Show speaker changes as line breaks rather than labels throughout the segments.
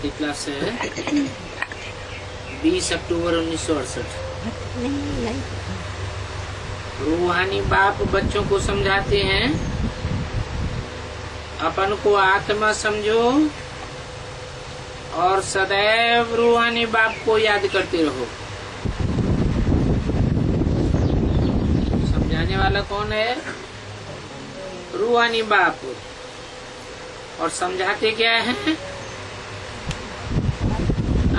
की क्लास है 20 अक्टूबर 1968। रूहानी बाप बच्चों को समझाते हैं, अपन को आत्मा समझो और सदैव रूहानी बाप को याद करते रहो। समझाने वाला कौन है? रूहानी बाप। और समझाते क्या है?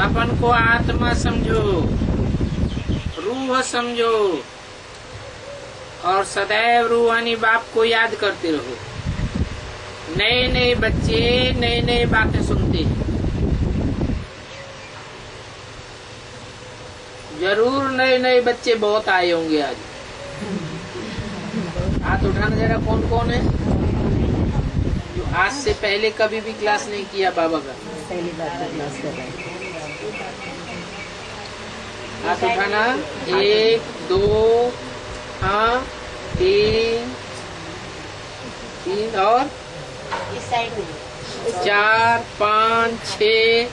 अपन को आत्मा समझो, रूह समझो और सदैव रूहानी बाप को याद करते रहो। नए नए बच्चे नई नई बातें सुनते हैं। जरूर नए नए बच्चे बहुत आए होंगे आज। हाथ उठाना जरा, कौन कौन है जो आज से पहले कभी भी क्लास नहीं किया बाबा का?
पहली बार तो क्लास कर रहे हैं।
हाथ उठाना। 1 2 हाँ 3 और
इस साइड में
4 5 6।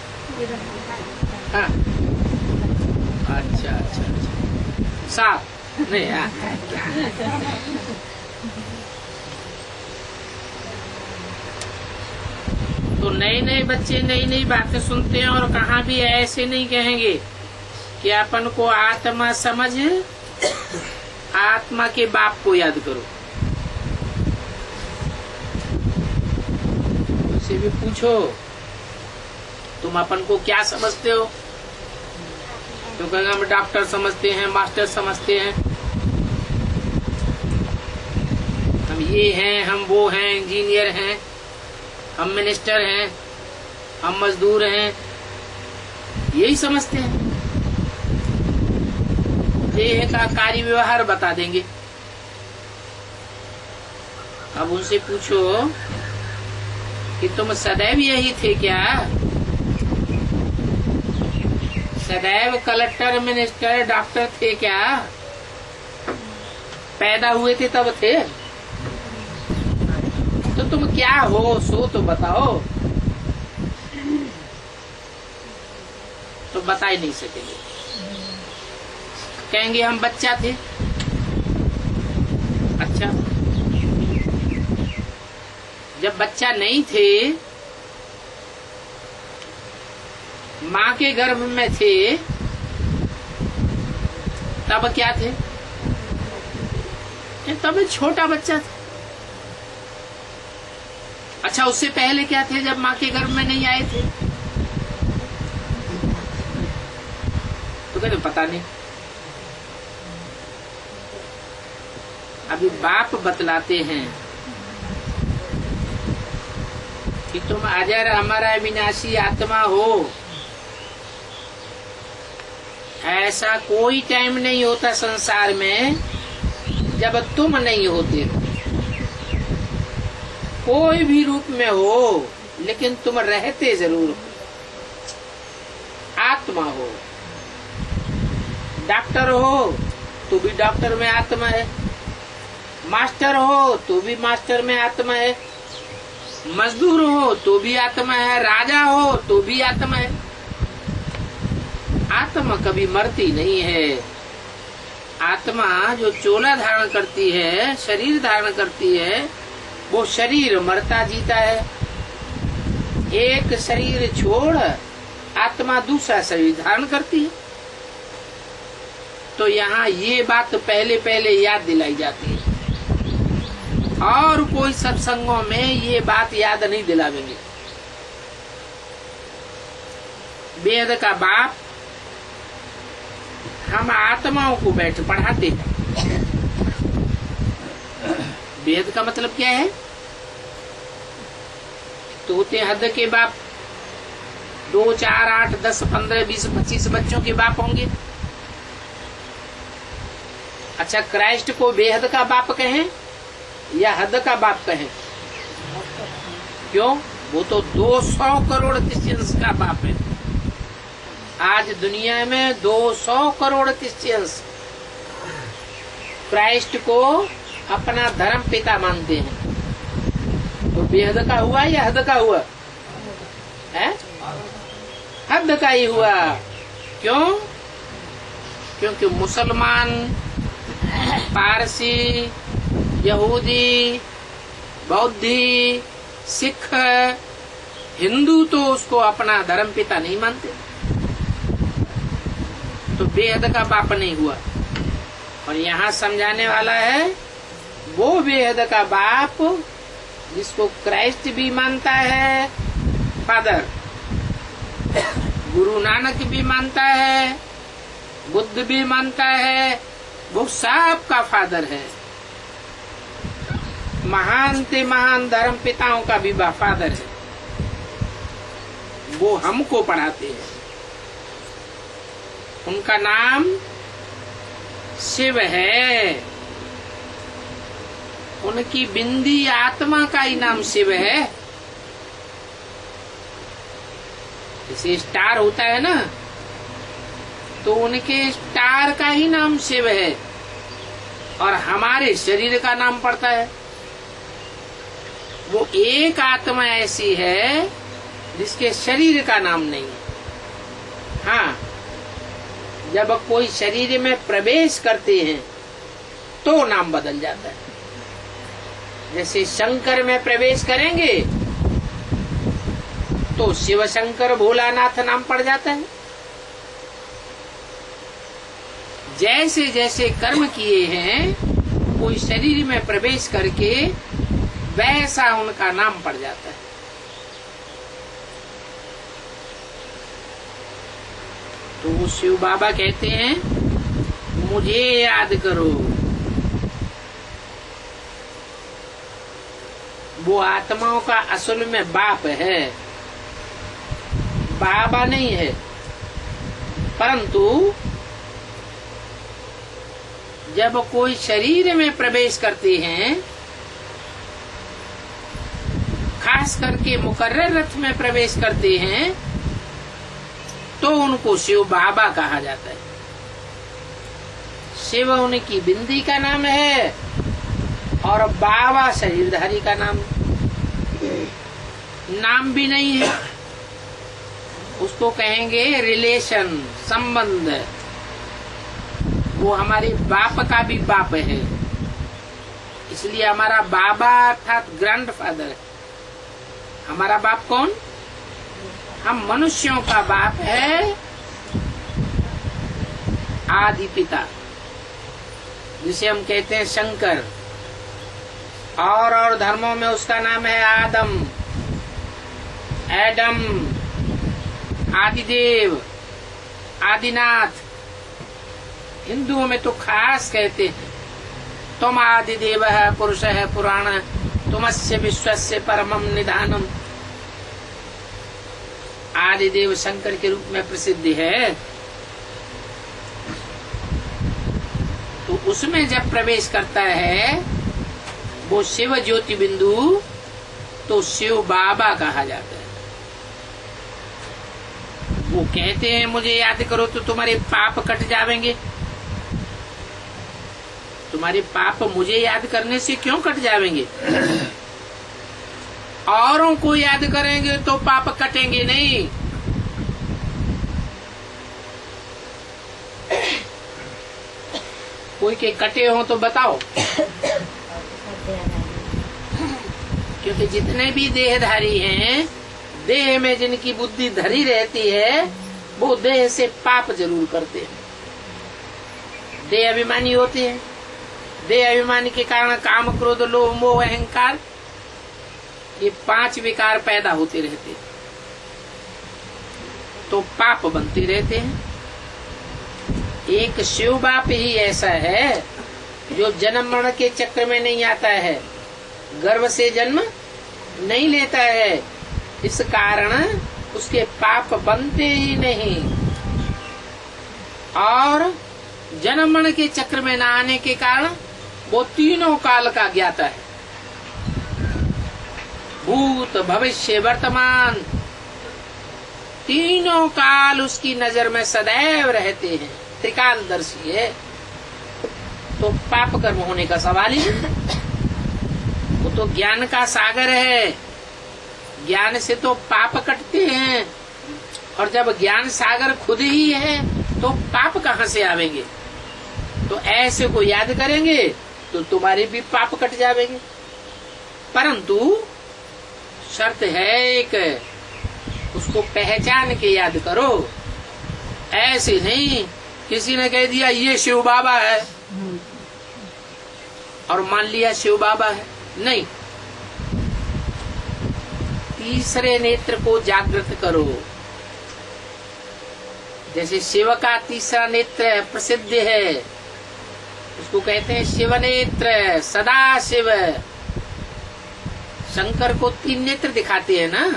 हाँ अच्छा 7 नहीं। हाँ तो नए नए बच्चे नई नई बातें सुनते हैं और कहाँ भी ऐसे नहीं कहेंगे कि अपन को आत्मा समझ, आत्मा के बाप को याद करो। उसे भी पूछो तुम अपन को क्या समझते हो, तो कहेंगे हम डॉक्टर समझते हैं, मास्टर समझते हैं, हम ये हैं, हम वो हैं, इंजीनियर हैं, हम मिनिस्टर हैं, हम मजदूर हैं, यही समझते हैं। देह का कार्य व्यवहार बता देंगे। अब उनसे पूछो कि तुम सदैव यही थे क्या? सदैव कलेक्टर, मिनिस्टर, डॉक्टर थे क्या? पैदा हुए थे तब थे? तो तुम क्या हो सो तो बताओ। तो बता ही नहीं सकेंगे, कहेंगे हम बच्चा थे। अच्छा, जब बच्चा नहीं थे, माँ के गर्भ में थे, तब क्या थे? तब छोटा बच्चा था। अच्छा, उससे पहले क्या थे जब माँ के गर्भ में नहीं आए थे? तो कहते पता नहीं। अभी बाप बतलाते हैं कि तुम अजर अमर अविनाशी आत्मा हो। ऐसा कोई टाइम नहीं होता संसार में जब तुम नहीं होते। कोई भी रूप में हो, लेकिन तुम रहते जरूर हो, आत्मा हो। डॉक्टर हो तो भी डॉक्टर में आत्मा है, मास्टर हो तो भी मास्टर में आत्मा है, मजदूर हो तो भी आत्मा है, राजा हो तो भी आत्मा है। आत्मा कभी मरती नहीं है। आत्मा जो चोला धारण करती है, शरीर धारण करती है, वो शरीर मरता जीता है। एक शरीर छोड़ आत्मा दूसरा शरीर धारण करती है। तो यहाँ ये बात पहले पहले याद दिलाई जाती है, और कोई सत्संगों में ये बात याद नहीं दिलावेंगे। वेद का बाप हम आत्माओं को बैठ पढ़ाते हैं। वेद का मतलब क्या है? तो होते हद के बाप 2 4 8 10 15 20 25 बच्चों के बाप होंगे। अच्छा, क्राइस्ट को बेहद का बाप कहें या हद का बाप कहें? क्यों? वो तो 200 करोड़ क्रिश्चियंस का बाप है। आज दुनिया में 200 करोड़ क्रिश्चियंस क्राइस्ट को अपना धर्म पिता मानते हैं। तो बेहद का हुआ या हद का हुआ है? हद का ही हुआ। क्यों? क्योंकि मुसलमान, पारसी, यहूदी, बौद्धि, सिख, हिंदू तो उसको अपना धर्म पिता नहीं मानते, तो बेहद का बाप नहीं हुआ। और यहाँ समझाने वाला है वो बेहद का बाप जिसको क्राइस्ट भी मानता है फादर, गुरु नानक भी मानता है, बुद्ध भी मानता है, वो सबका फादर है। महान से महान धर्म पिताओं का भी फादर है, वो हमको पढ़ाते हैं। उनका नाम शिव है, उनकी बिंदी आत्मा का ही नाम शिव है। जैसे स्टार होता है ना, तो उनके स्टार का ही नाम शिव है, और हमारे शरीर का नाम पड़ता है। वो एक आत्मा ऐसी है जिसके शरीर का नाम नहीं है। हाँ, जब कोई शरीर में प्रवेश करते हैं तो नाम बदल जाता है। जैसे शंकर में प्रवेश करेंगे तो शिव शंकर भोलानाथ नाम पड़ जाता है। जैसे जैसे कर्म किए हैं कोई शरीर में प्रवेश करके, वैसा उनका नाम पड़ जाता है। तो वो शिव बाबा कहते हैं मुझे याद करो। वो आत्माओं का असल में बाप है, बाबा नहीं है। परंतु जब कोई शरीर में प्रवेश करते हैं, खास करके मुकर्रर रथ में प्रवेश करते हैं, तो उनको शिव बाबा कहा जाता है। शिव उनकी बिंदी का नाम है और बाबा शरीरधारी का नाम भी नहीं है। उसको कहेंगे रिलेशन, संबंध। वो हमारे बाप का भी बाप है, इसलिए हमारा बाबा अर्थात ग्रैंडफादर है। हमारा बाप कौन? हम मनुष्यों का बाप है आदि पिता, जिसे हम कहते हैं शंकर। और धर्मों में उसका नाम है आदम, एडम, आदिदेव, आदिनाथ। हिंदुओं में तो खास कहते हैं तुम आदिदेव है, पुरुष है पुराण, तुमस्य विश्वस्य परमम निधानम। आदिदेव शंकर के रूप में प्रसिद्ध है। तो उसमें जब प्रवेश करता है वो शिव ज्योति बिंदु, तो शिव बाबा कहा जाता है। वो कहते हैं मुझे याद करो तो तुम्हारे पाप कट जाएंगे। तुम्हारे पाप मुझे याद करने से क्यों कट जाएंगे? औरों को याद करेंगे तो पाप कटेंगे नहीं। कोई के कटे हो तो बताओ। क्योंकि जितने भी देहधारी हैं, देह में जिनकी बुद्धि धरी रहती है, वो देह से पाप जरूर करते हैं। देह अभिमानी होते हैं। देह अभिमानी के कारण काम, क्रोध, लोभ, मोह, अहंकार, ये 5 विकार पैदा होते रहते हैं, तो पाप बनते रहते हैं। एक शिव बाप ही ऐसा है जो जन्म मरण के चक्र में नहीं आता है, गर्भ से जन्म नहीं लेता है, इस कारण उसके पाप बनते ही नहीं। और जन्म मरण के चक्र में न आने के कारण वो तीनों काल का ज्ञाता है। भूत, भविष्य, वर्तमान, तीनों काल उसकी नजर में सदैव रहते हैं। त्रिकालदर्शी है, तो पाप कर्म होने का सवाल ही नहीं। वो तो ज्ञान का सागर है, ज्ञान से तो पाप कटते हैं। और जब ज्ञान सागर खुद ही है तो पाप कहाँ से आवेंगे। तो ऐसे को याद करेंगे तो तुम्हारे भी पाप कट जावेंगे। परंतु शर्त है एक, उसको पहचान के याद करो। ऐसे नहीं किसी ने कह दिया ये शिव बाबा है और मान लिया शिव बाबा है, नहीं। तीसरे नेत्र को जागृत करो। जैसे शिव का तीसरा नेत्र प्रसिद्ध है, उसको कहते हैं शिव नेत्र, सदा शिव। शंकर को 3 नेत्र दिखाते हैं ना,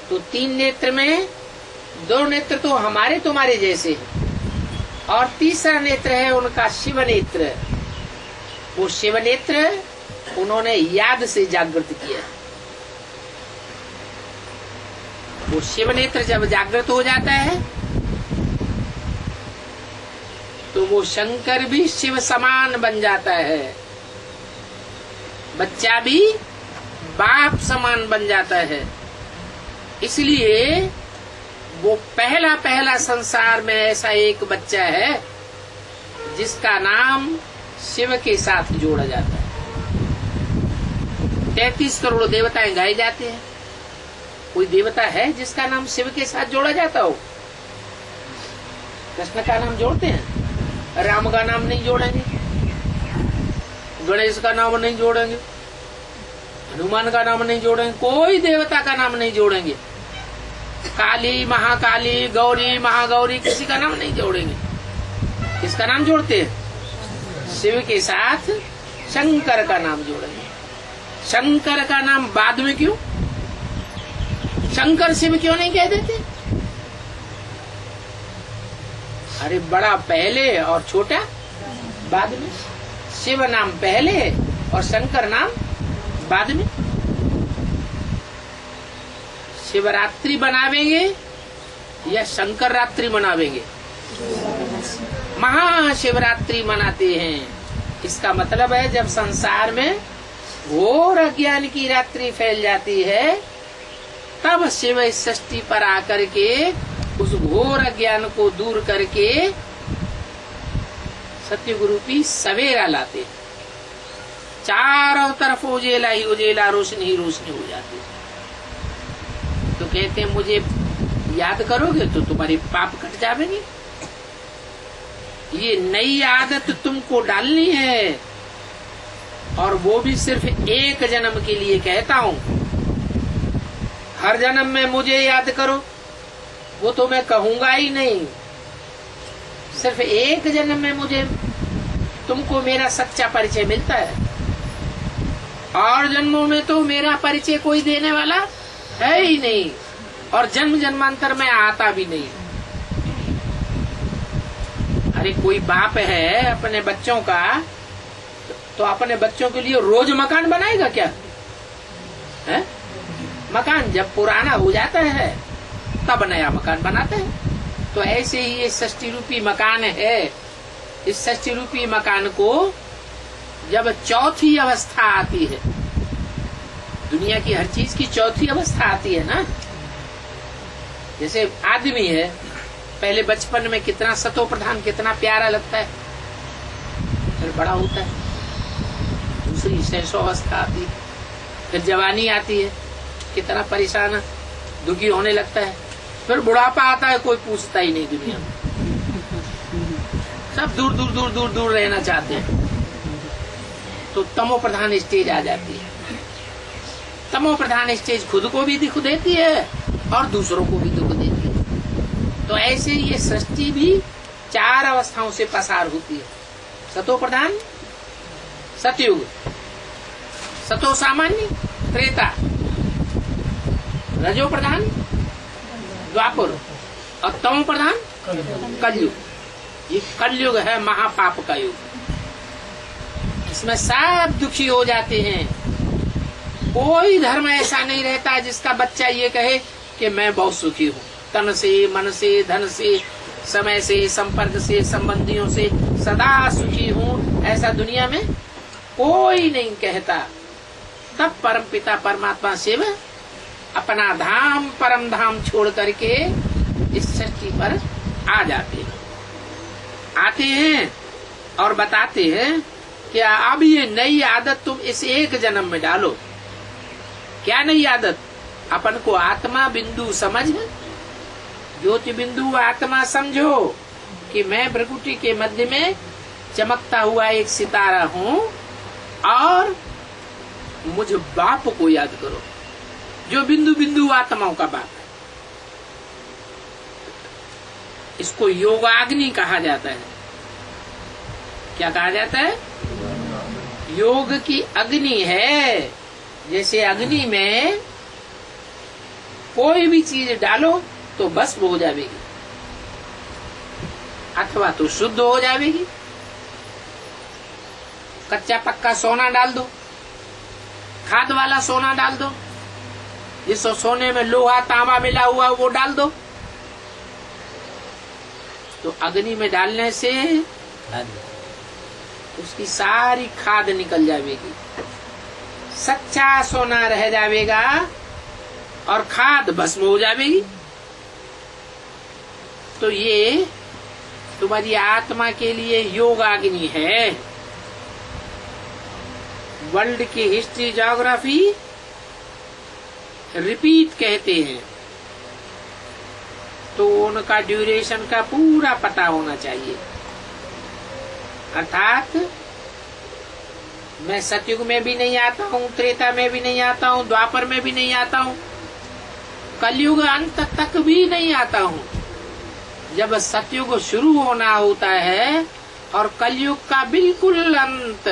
तो 3 नेत्र में 2 नेत्र तो हमारे तुम्हारे जैसे हैं और तीसरा नेत्र है उनका शिव नेत्र। वो शिव नेत्र उन्होंने याद से जागृत किया। वो शिव नेत्र जब जागृत हो जाता है तो वो शंकर भी शिव समान बन जाता है, बच्चा भी बाप समान बन जाता है। इसलिए वो पहला संसार में ऐसा एक बच्चा है जिसका नाम शिव के साथ जोड़ा जाता है। 33 करोड़ देवताएं गाए जाते हैं, कोई देवता है जिसका नाम शिव के साथ जोड़ा जाता हो? कृष्ण का नाम जोड़ते हैं, राम का नाम नहीं जोड़ेंगे, गणेश का नाम नहीं जोड़ेंगे, हनुमान का नाम नहीं जोड़ेंगे, कोई देवता का नाम नहीं जोड़ेंगे। काली, महाकाली, गौरी, महागौरी, किसी का नाम नहीं जोड़ेंगे। किसका नाम जोड़ते हैं? शिव के साथ शंकर का नाम जोड़ेंगे। शंकर का नाम बाद में क्यों? शंकर शिव क्यों नहीं कह देते? अरे बड़ा पहले और छोटा बाद में। शिव नाम पहले और शंकर नाम बाद में। शिवरात्रि बनावेंगे या शंकर रात्रि मनावेंगे? महाशिवरात्रि मनाते हैं। इसका मतलब है जब संसार में घोर अज्ञान की रात्रि फैल जाती है तब शिव इस सृष्टि पर आकर के उस घोर अज्ञान को दूर करके सत्युग रूपी सवेरा लाते। चारों तरफ उजेला ही उजेला, रोशनी ही रोशनी हो जाती है। तो कहते हैं मुझे याद करोगे तो तुम्हारे पाप कट जाएंगे। ये नई आदत तुमको डालनी है और वो भी सिर्फ एक जन्म के लिए कहता हूं। हर जन्म में मुझे याद करो वो तो मैं कहूंगा ही नहीं। सिर्फ एक जन्म में मुझे तुमको मेरा सच्चा परिचय मिलता है और जन्मों में तो मेरा परिचय कोई देने वाला है ही नहीं और जन्म जन्मांतर में आता भी नहीं। अरे कोई बाप है अपने बच्चों का तो अपने बच्चों के लिए रोज मकान बनाएगा क्या? है? मकान जब पुराना हो जाता है तब नया मकान बनाते हैं। तो ऐसे ही ये सृष्टि रूपी मकान है। इस सृष्टि रूपी मकान को जब चौथी अवस्था आती है, दुनिया की हर चीज की चौथी अवस्था आती है ना। जैसे आदमी है, पहले बचपन में कितना सतो प्रधान, कितना प्यारा लगता है, फिर बड़ा होता है, दूसरी शैशव अवस्था आती है, फिर जवानी आती है, कितना परेशान दुखी होने लगता है, फिर बुढ़ापा आता है, कोई पूछता ही नहीं दुनिया में, सब दूर दूर दूर दूर दूर रहना चाहते हैं। तो तमो प्रधान स्टेज आ जाती है। तमो प्रधान स्टेज खुद को भी दुख देती है और दूसरों को भी दुख देती है। तो ऐसे ये सृष्टि भी 4 अवस्थाओं से पसार होती है। सतो प्रधान सतयुग, सतो सामान्य त्रेता, रजो प्रधान द्वापर और तमो प्रधान कलयुग। ये कलयुग है महापाप का युग। इसमें सब दुखी हो जाते हैं। कोई धर्म ऐसा नहीं रहता जिसका बच्चा ये कहे कि मैं बहुत सुखी हूँ, तन से, मन से, धन से, समय से, संपर्क से, संबंधियों से सदा सुखी हूँ, ऐसा दुनिया में कोई नहीं कहता। तब परमपिता परमात्मा शिव अपना धाम परम धाम छोड़ करके इस सृष्टि पर आ जाते हैं, आते हैं और बताते हैं कि अब ये नई आदत तुम इस एक जन्म में डालो। क्या नई आदत? अपन को आत्मा बिंदु समझ, ज्योति बिंदु आत्मा समझो कि मैं प्रकृति के मध्य में चमकता हुआ एक सितारा हूँ, और मुझ बाप को याद करो जो बिंदु बिंदु आत्माओं का बाप है। इसको योगाग्नि कहा जाता है। क्या कहा जाता है? योग की अग्नि है। जैसे अग्नि में कोई भी चीज डालो तो भस्म हो जाएगी, अथवा तो शुद्ध हो जाएगी। कच्चा पक्का सोना डाल दो, खाद वाला सोना डाल दो, जिस सोने में लोहा तांबा मिला हुआ वो डाल दो, तो अग्नि में डालने से उसकी सारी खाद निकल जाएगी, सच्चा सोना रह जाएगा और खाद भस्म हो जाएगी। तो ये तुम्हारी आत्मा के लिए योगाग्नि है। वर्ल्ड की हिस्ट्री ज्योग्राफी रिपीट कहते हैं, तो उनका ड्यूरेशन का पूरा पता होना चाहिए। अर्थात मैं सतयुग में भी नहीं आता हूँ, त्रेता में भी नहीं आता हूँ, द्वापर में भी नहीं आता हूँ, कलयुग अंत तक भी नहीं आता हूँ। जब सतयुग शुरू होना होता है और कलयुग का बिल्कुल अंत,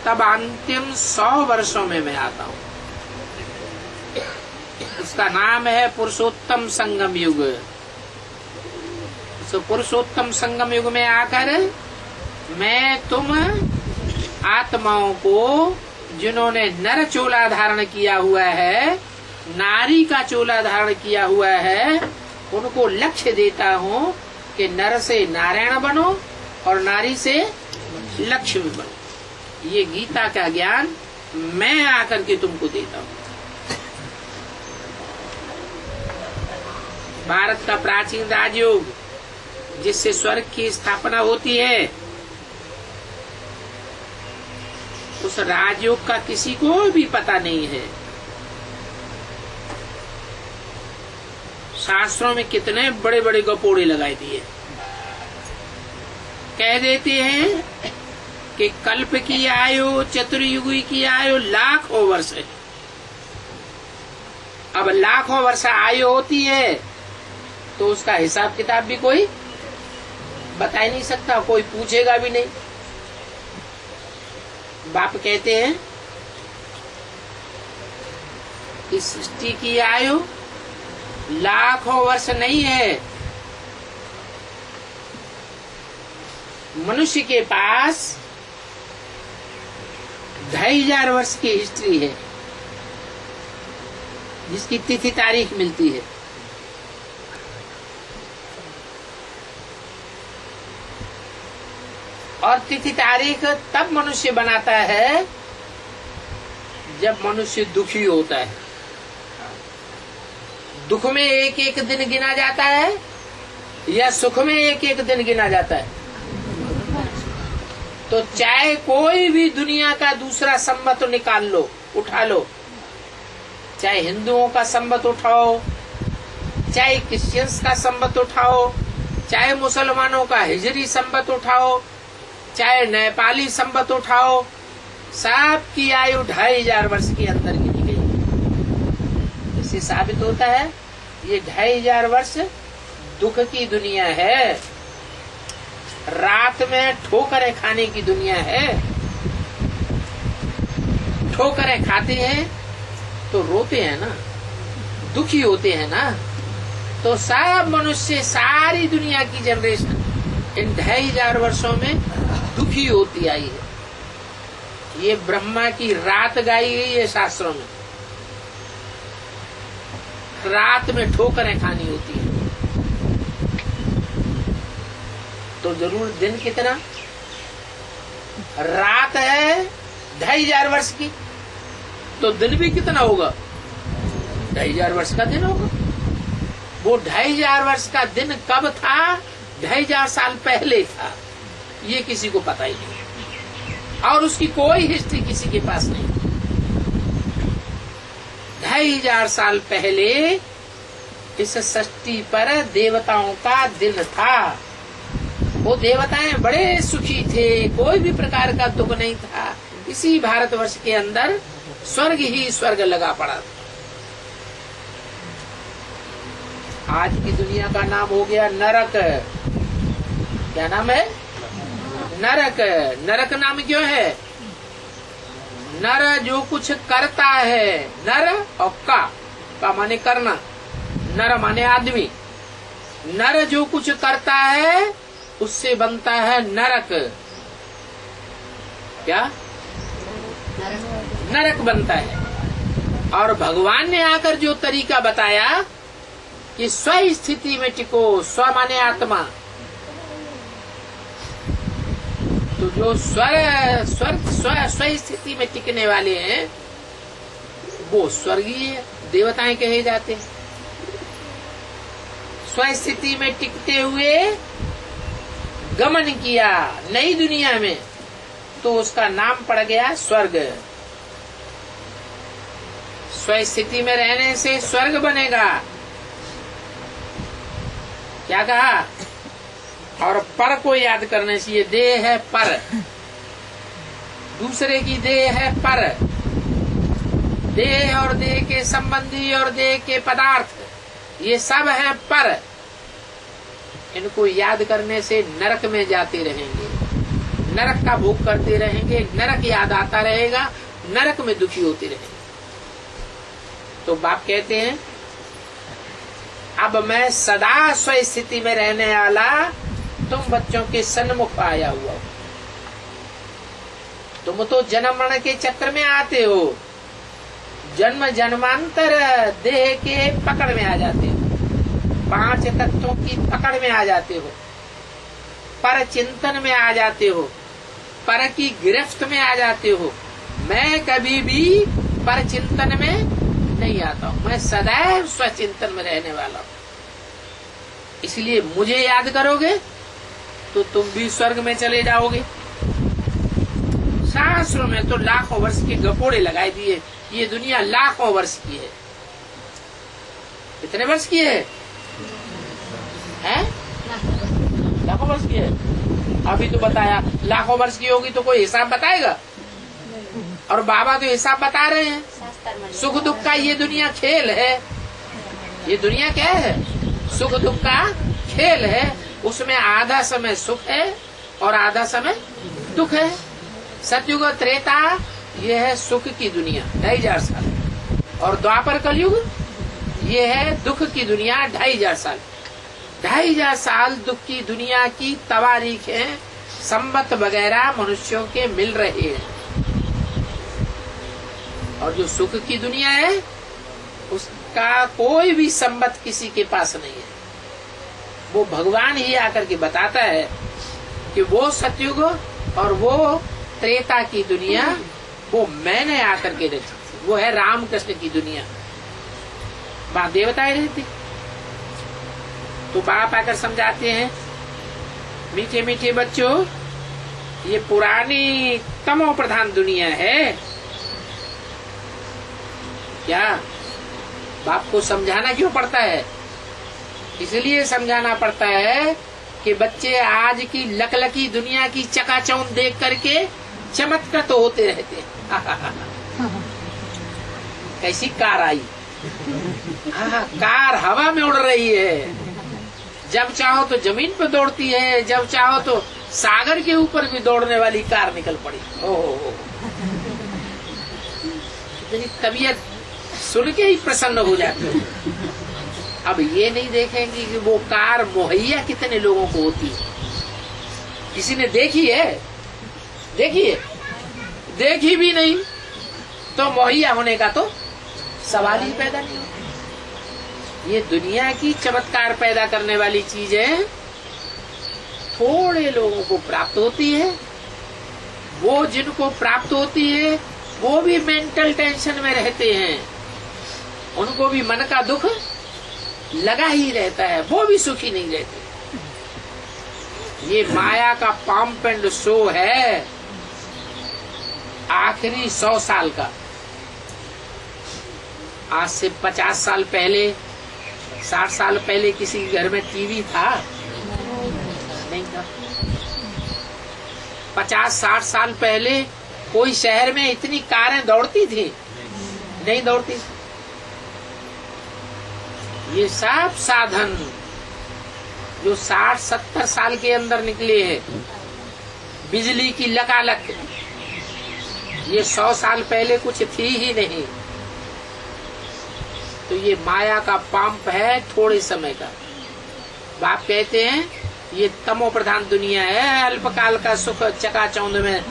तब अंतिम 100 वर्षों में मैं आता हूँ। उसका नाम है पुरुषोत्तम संगम युग। तो पुरुषोत्तम संगम युग में आकर मैं तुम आत्माओं को, जिन्होंने नर चोला धारण किया हुआ है, नारी का चोला धारण किया हुआ है, उनको लक्ष्य देता हूँ कि नर से नारायण बनो और नारी से लक्ष्मी बनो। ये गीता का ज्ञान मैं आकर के तुमको देता हूँ। भारत का प्राचीन राजयोग जिससे स्वर्ग की स्थापना होती है, उस राजयोग का किसी को भी पता नहीं है। शास्त्रों में कितने बड़े बड़े गपोड़े लगाए दिए, कह देते हैं कि कल्प की आयु, चतुर्युगी की आयु लाखों वर्ष है। अब लाखों वर्ष आयु होती है तो उसका हिसाब किताब भी कोई बता ही नहीं सकता, कोई पूछेगा भी नहीं। बाप कहते हैं कि सृष्टि की आयु लाखों वर्ष नहीं है, मनुष्य के पास 2500 वर्ष की हिस्ट्री है, जिसकी तिथि तारीख मिलती है। और तिथि तारीख तब मनुष्य बनाता है जब मनुष्य दुखी होता है। दुख में एक एक दिन गिना जाता है या सुख में एक एक दिन गिना जाता है? तो चाहे कोई भी दुनिया का दूसरा संवत निकाल लो, उठा लो, चाहे हिंदुओं का संवत उठाओ, चाहे क्रिश्चियंस का संवत उठाओ, चाहे मुसलमानों का हिजरी संवत उठाओ, चाहे नेपाली संवत उठाओ, सब की आयु 2500 वर्ष के अंदर गिनी गई। इससे साबित होता है ये 2500 वर्ष दुख की दुनिया है, रात में ठोकरें खाने की दुनिया है। ठोकरें खाते हैं तो रोते हैं ना, दुखी होते हैं ना। तो सब मनुष्य, सारी दुनिया की जनरेशन इन 2500 वर्षों में दुखी होती आई है। ये ब्रह्मा की रात गाई गई है शास्त्रों में। रात में ठोकरें खानी होती है, तो जरूर दिन कितना? रात है 2500 वर्ष की, तो दिन भी कितना होगा? 2500 वर्ष का दिन होगा। वो 2500 वर्ष का दिन कब था? 2500 साल पहले था। ये किसी को पता ही नहीं, और उसकी कोई हिस्ट्री किसी के पास नहीं। 2500 साल पहले इस सृष्टि पर देवताओं का दिन था। वो देवताएं बड़े सुखी थे, कोई भी प्रकार का दुख नहीं था। इसी भारतवर्ष के अंदर स्वर्ग ही स्वर्ग लगा पड़ा था। आज की दुनिया का नाम हो गया नरक। क्या नाम है? नरक। नरक नाम क्यों है? नर जो कुछ करता है, नर और का माने करना, नर माने आदमी। नर जो कुछ करता है उससे बनता है नरक। क्या? नरक बनता है। और भगवान ने आकर जो तरीका बताया कि स्व स्थिति में टिको, स्व माने आत्मा, तो जो स्व स्थिति में टिकने वाले हैं वो स्वर्गीय देवताएं कहे जाते हैं। स्व स्थिति में टिकते हुए गमन किया नई दुनिया में, तो उसका नाम पड़ गया स्वर्ग। स्व स्थिति में रहने से स्वर्ग बनेगा। क्या कहा? और पर को याद करने से, ये देह है पर, दूसरे की देह है पर। देह और देह के संबंधी और देह के पदार्थ ये सब है पर। इनको याद करने से नरक में जाते रहेंगे, नरक का भोग करते रहेंगे, नरक याद आता रहेगा, नरक में दुखी होते रहेंगे। तो बाप कहते हैं अब मैं सदा स्व स्थिति में रहने वाला तुम बच्चों के सन्मुख आया हुआ हूं। तुम तो जन्म मरण के चक्र में आते हो, जन्म जन्मांतर देह के पकड़ में आ जाते हो, 5 तत्वों की पकड़ में आ जाते हो, पर चिंतन में आ जाते हो, पर की गिरफ्त में आ जाते हो। मैं कभी भी पर चिंतन में नहीं आता हूं, मैं सदैव स्वचिंतन में रहने वाला हूं। इसलिए मुझे याद करोगे तो तुम भी स्वर्ग में चले जाओगे। शास्त्रों में तो लाखों वर्ष के गपोड़े लगाए दिए, ये दुनिया लाखों वर्ष की है। कितने वर्ष की है? लाखों वर्ष की है। अभी तो बताया लाखों वर्ष की होगी तो कोई हिसाब बताएगा? और बाबा तो हिसाब बता रहे हैं। सुख दुख का ये दुनिया खेल है। ये दुनिया क्या है? सुख दुख का खेल है। उसमें आधा समय सुख है और आधा समय दुख है। सतयुग त्रेता ये है सुख की दुनिया 2500 साल, और द्वापर कलयुग ये है दुख की दुनिया 2500 साल। 2500 साल दुख की दुनिया की तवारीखें संबत वगैरह मनुष्यों के मिल रहे हैं। और जो सुख की दुनिया है उसका कोई भी संबत किसी के पास नहीं है। वो भगवान ही आकर के बताता है कि वो सतयुग और वो त्रेता की दुनिया वो मैंने आकर के रखी। वो है रामकृष्ण की दुनिया, वहां देवताएं रहती। तो बाप आकर समझाते हैं, मीठे मीठे बच्चों, ये पुरानी तमो प्रधान दुनिया है। क्या बाप को समझाना क्यों पड़ता है? इसलिए समझाना पड़ता है कि बच्चे आज की लकलकी दुनिया की चकाचौंध देख करके चमत्कृत होते रहते हैं। कैसी कार आई? कार हवा में उड़ रही है। जब चाहो तो जमीन पर दौड़ती है, जब चाहो तो सागर के ऊपर भी दौड़ने वाली कार निकल पड़ी। ओहो, इतनी तबीयत सुन के ही प्रसन्न हो जाती है। अब ये नहीं देखेंगे कि वो कार मुहैया कितने लोगों को होती है। किसी ने देखी है? देखिए, देखी भी नहीं तो मुहैया होने का तो सवाल ही पैदा नहीं होता। ये दुनिया की चमत्कार पैदा करने वाली चीजें थोड़े लोगों को प्राप्त होती है। वो जिनको प्राप्त होती है वो भी मेंटल टेंशन में रहते हैं, उनको भी मन का दुख लगा ही रहता है, वो भी सुखी नहीं रहते। ये माया का पंप एंड शो है आखिरी 100 साल का। आज से 50 साल पहले, 60 साल पहले किसी के घर में टीवी था? नहीं था। 50-60 साल पहले कोई शहर में इतनी कारें दौड़ती थी? नहीं दौड़ती। ये सब साधन जो 60-70 साल के अंदर निकले हैं, बिजली की लकालक, ये 100 साल पहले कुछ थी ही नहीं। तो ये माया का पंप है थोड़े समय का। बाप कहते हैं ये तमो प्रधान दुनिया है, अल्पकाल का सुख चकाचौंध में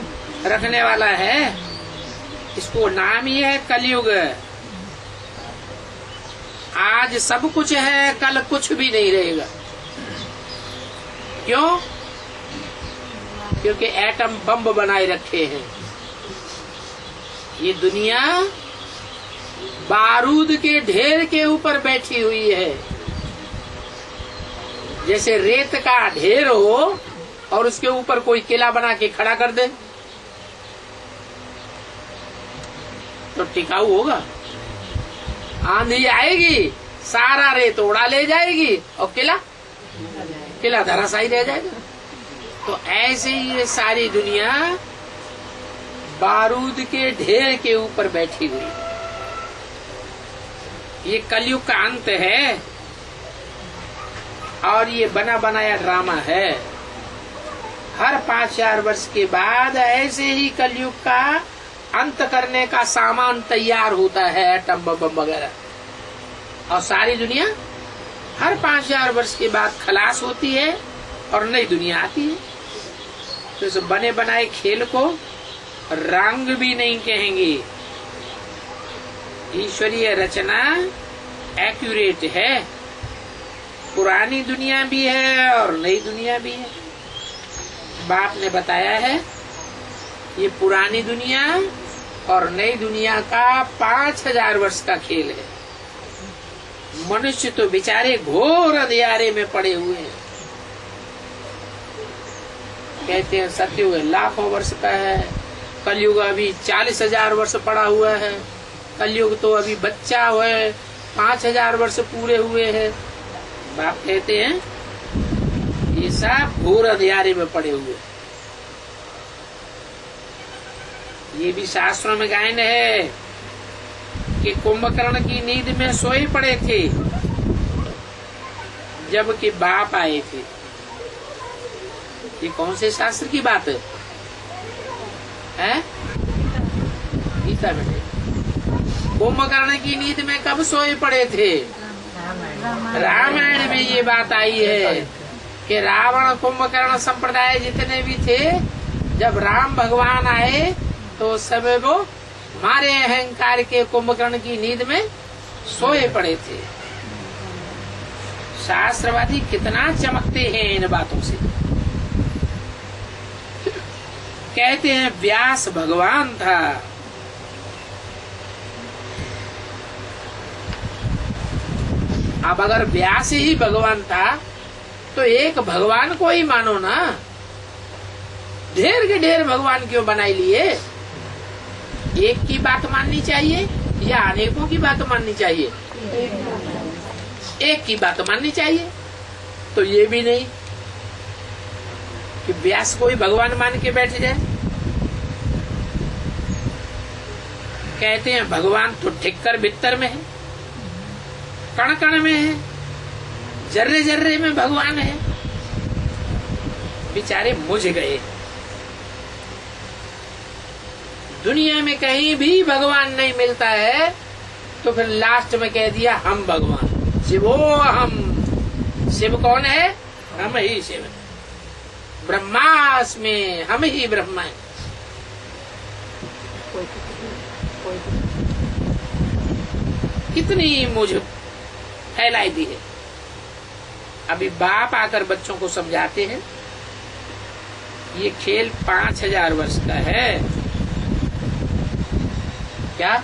रखने वाला है। इसको नाम ही है कलयुग। आज सब कुछ है, कल कुछ भी नहीं रहेगा। क्यों? क्योंकि एटम बम बनाए रखे हैं। ये दुनिया बारूद के ढेर के ऊपर बैठी हुई है। जैसे रेत का ढेर हो और उसके ऊपर कोई किला बना के खड़ा कर दे तो टिकाऊ होगा? आंधी आएगी, सारा रेत उड़ा ले जाएगी और किला धराशायी रह जाएगा। तो ऐसे ही ये सारी दुनिया बारूद के ढेर के ऊपर बैठी हुई। ये कलयुग का अंत है और ये बना बनाया ड्रामा है। हर 5000 वर्ष के बाद ऐसे ही कलयुग का अंत करने का सामान तैयार होता है, एटम बम वगैरह। और सारी दुनिया हर 5000 वर्ष के बाद खलास होती है और नई दुनिया आती है। तो इस बने बनाए खेल को रंग भी नहीं कहेंगे। ईश्वरीय रचना एक्यूरेट है। पुरानी दुनिया भी है और नई दुनिया भी है। बाप ने बताया है ये पुरानी दुनिया और नई दुनिया का 5000 वर्ष का खेल है। मनुष्य तो बेचारे घोर अंधियारे में पड़े हुए हैं। कहते हैं सतयुग लाखों वर्ष का है, कलयुग अभी 40,000 वर्ष पड़ा हुआ है। कलयुग तो अभी बच्चा है, 5000 वर्ष पूरे हुए हैं। बाप कहते हैं ये सब घोर अंधियारे में पड़े हुए। ये भी शास्त्रों में गायन है कि कुंभकर्ण की नींद में सोए पड़े थे जबकि बाप आए थे। ये कौन से शास्त्र की बात है? गीता में। कुंभकर्ण की नींद में कब सोए पड़े थे? रामायण में ये बात आई है कि रावण कुंभकर्ण संप्रदाय जितने भी थे, जब राम भगवान आए तो उस समय वो हमारे अहंकार के कुंभकर्ण की नींद में सोए पड़े थे। शास्त्रवादी कितना चमकते हैं इन बातों से। कहते हैं व्यास भगवान था। अब अगर व्यास ही भगवान था तो एक भगवान को ही मानो ना। ढेर के ढेर भगवान क्यों बनाई लिए? एक की बात माननी चाहिए या अनेकों की बात माननी चाहिए? एक की बात माननी चाहिए। तो ये भी नहीं कि व्यास को ही भगवान मान के बैठ जाए। कहते हैं भगवान तो ठिक्कर बित्तर में है, कण कण में है, जर्रे जर्रे में भगवान है। बेचारे मुझ गए। दुनिया में कहीं भी भगवान नहीं मिलता है तो फिर लास्ट में कह दिया हम भगवान। शिवो हम। शिव कौन है? हम ही शिव। ब्रह्मास्मि, हम ही ब्रह्मा है। कितनी मुझ फैलाई दी है। अभी बाप आकर बच्चों को समझाते हैं ये खेल 5000 वर्ष का है। क्या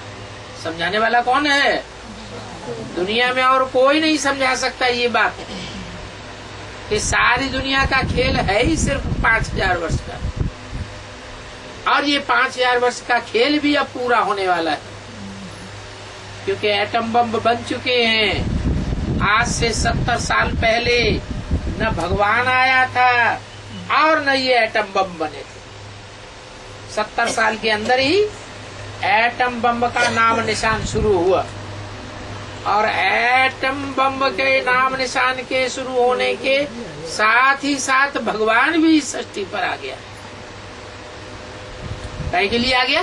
समझाने वाला कौन है? दुनिया में और कोई नहीं समझा सकता ये बात कि सारी दुनिया का खेल है ही सिर्फ 5000 वर्ष का, और ये 5000 वर्ष का खेल भी अब पूरा होने वाला है, क्योंकि एटम बम बन चुके हैं। आज से 70 साल पहले न भगवान आया था और न ये एटम बम बने थे। 70 साल के अंदर ही एटम बम का नाम निशान शुरू हुआ, और एटम बम के नाम निशान के शुरू होने के साथ ही साथ भगवान भी इस सृष्टि पर आ गया। काहे के लिए आ गया?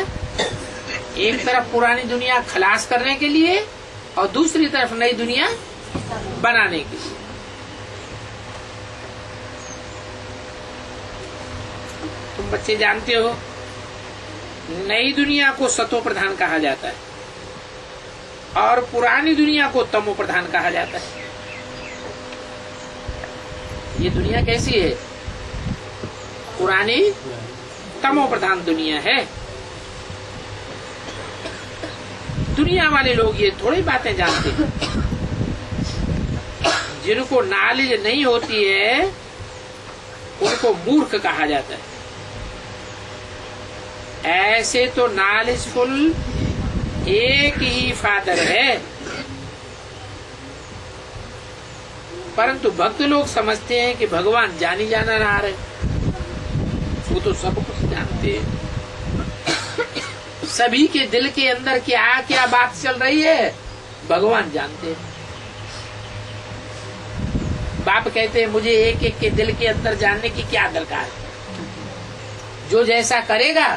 एक तरफ पुरानी दुनिया खलास करने के लिए और दूसरी तरफ नई दुनिया बनाने के लिए। तुम बच्चे जानते हो, नई दुनिया को सतो प्रधान कहा जाता है और पुरानी दुनिया को तमो प्रधान कहा जाता है। ये दुनिया कैसी है? पुरानी तमो प्रधान दुनिया है। दुनिया वाले लोग ये थोड़ी बातें जानते हैं। जिनको नॉलेज नहीं होती है उनको मूर्ख कहा जाता है। ऐसे तो नॉलेजफुल एक ही फादर है, परंतु भक्त लोग समझते हैं कि भगवान जानी जाना ना रहे। वो तो सब कुछ जानते हैं। सभी के दिल के अंदर क्या क्या बात चल रही है भगवान जानते हैं। बाप कहते हैं मुझे एक एक के दिल के अंदर जानने की क्या दरकार है। जो जैसा करेगा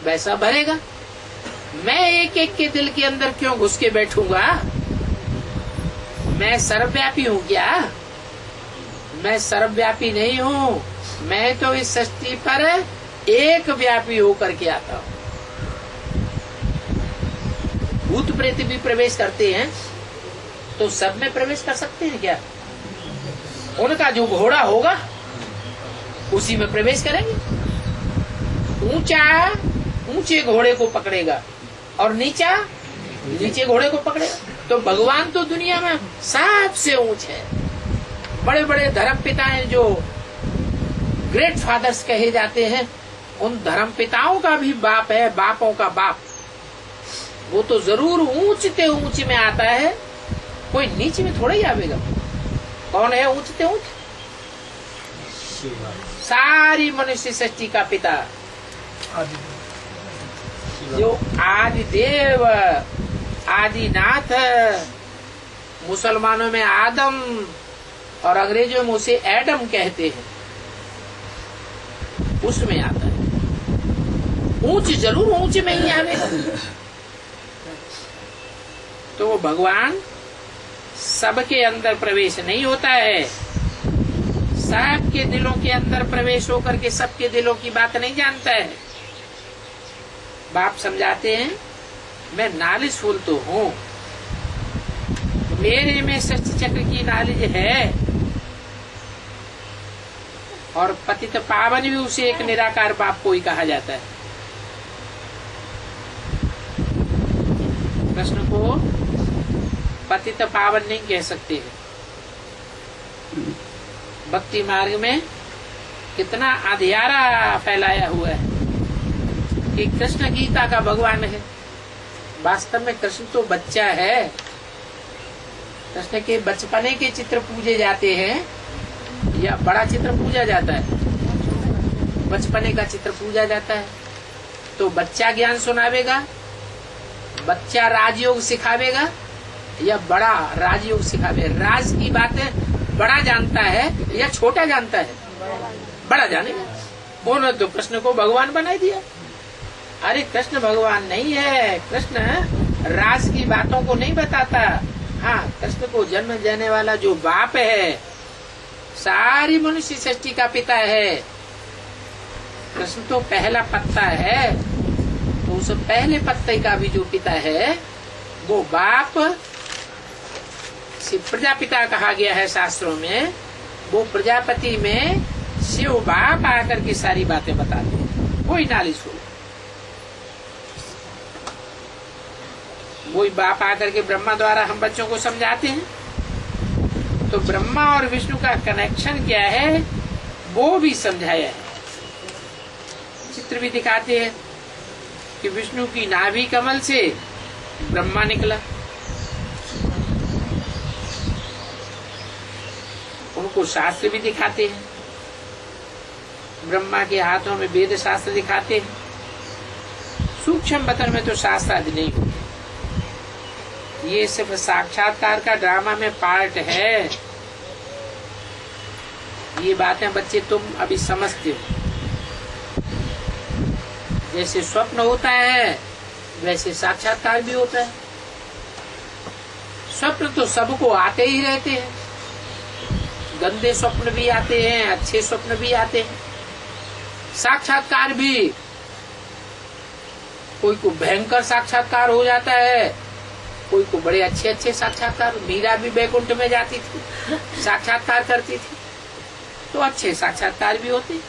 वैसा भरेगा। मैं एक एक के दिल के अंदर क्यों घुस के बैठूंगा? मैं सर्वव्यापी हूँ क्या? मैं सर्वव्यापी नहीं हूँ। मैं तो इस सृष्टि पर एक व्यापी होकर के आता हूँ। भूत प्रेत भी प्रवेश करते हैं तो सब में प्रवेश कर सकते हैं क्या? उनका जो घोड़ा होगा उसी में प्रवेश करेंगे। ऊंचा ऊंचे घोड़े को पकड़ेगा और नीचा नीचे घोड़े को पकड़ेगा। तो भगवान तो दुनिया में सबसे ऊंचे है। बड़े बड़े धर्म पिता हैं जो ग्रेट फादर्स कहे जाते हैं, उन धर्म पिताओं का भी बाप है, बापों का बाप। वो तो जरूर ऊंचते ऊंच में आता है, कोई नीचे में थोड़ा ही आवेगा। कौन है ऊंचते ऊंच? सारी मनुष्य सृष्टि का पिता जो आदि देव आदिनाथ, मुसलमानों में आदम और अंग्रेजों में उसे एडम कहते हैं, उसमें आता है। ऊंच जरूर ऊंच में ही आवेगा। तो वो भगवान सबके अंदर प्रवेश नहीं होता है। सबके दिलों के अंदर प्रवेश होकर के सबके दिलों की बात नहीं जानता है। बाप समझाते हैं मैं नॉलेजफुल तो हूँ, मेरे में सृष्टि चक्र की नॉलेज है, और पतित पावन भी उसे एक निराकार बाप को ही कहा जाता है। कृष्ण को पतित पावन नहीं कह सकते हैं। भक्ति मार्ग में कितना अंधियारा फैलाया हुआ है कि कृष्ण गीता का भगवान है। वास्तव में कृष्ण तो बच्चा है। कृष्ण के बचपने के चित्र पूजे जाते हैं या बड़ा चित्र पूजा जाता है? बचपने का चित्र पूजा जाता है। तो बच्चा ज्ञान सुनावेगा, बच्चा राजयोग सिखावेगा या बड़ा राजयोग सिखावेगा? राज की बातें बड़ा जानता है या छोटा जानता है? बड़ा जानेगा। उन्होंने तो कृष्ण को भगवान बना दिया। अरे कृष्ण भगवान नहीं है। कृष्ण राज की बातों को नहीं बताता। हाँ, कृष्ण को जन्म देने वाला जो बाप है, सारी मनुष्य सृष्टि का पिता है। कृष्ण तो पहला पत्ता है, तो उस पहले पत्ते का भी जो पिता है वो बाप प्रजापिता कहा गया है शास्त्रों में। वो प्रजापति में शिव बाप आकर के सारी बातें बताते हैं। कोई नॉलेज हो वही बाप आकर के ब्रह्मा द्वारा हम बच्चों को समझाते हैं। तो ब्रह्मा और विष्णु का कनेक्शन क्या है वो भी समझाया है। चित्र भी दिखाते हैं कि विष्णु की नाभि कमल से ब्रह्मा निकला। उनको शास्त्र भी दिखाते हैं। ब्रह्मा के हाथों में वेद शास्त्र दिखाते हैं। सूक्ष्म बतन में तो शास्त्र आदि नहीं होते। ये सिर्फ साक्षात्कार का ड्रामा में पार्ट है। ये बातें बच्चे तुम अभी समझते हो। जैसे स्वप्न होता है वैसे साक्षात्कार भी होता है। स्वप्न तो सबको आते ही रहते हैं। गंदे स्वप्न भी आते हैं, अच्छे स्वप्न भी आते हैं। साक्षात्कार भी कोई को भयंकर साक्षात्कार हो जाता है, कोई को बड़े अच्छे अच्छे साक्षात्कार। मीरा भी बैकुंठ में जाती थी, साक्षात्कार करती थी, तो अच्छे साक्षात्कार भी होते।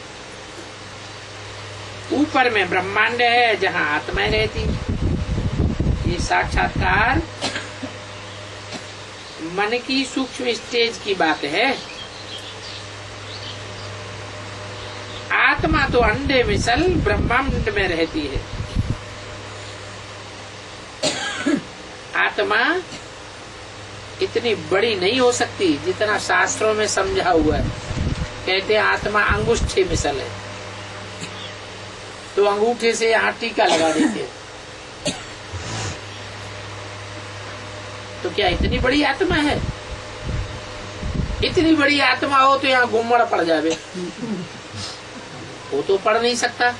ऊपर में ब्रह्मांड है जहाँ आत्माएं रहती। ये साक्षात्कार मन की सूक्ष्म स्टेज की बात है। आत्मा तो अंडे मिसल ब्रह्मांड में रहती है। आत्मा इतनी बड़ी नहीं हो सकती जितना शास्त्रों में समझा हुआ है। कहते हैं आत्मा अंगूठे मिसल है, तो अंगूठे से यहाँ टीका लगा देते हैं। तो क्या इतनी बड़ी आत्मा है? इतनी बड़ी आत्मा हो तो यहाँ गुम्मड़ पड़ जावे, वो तो पढ़ नहीं सकता।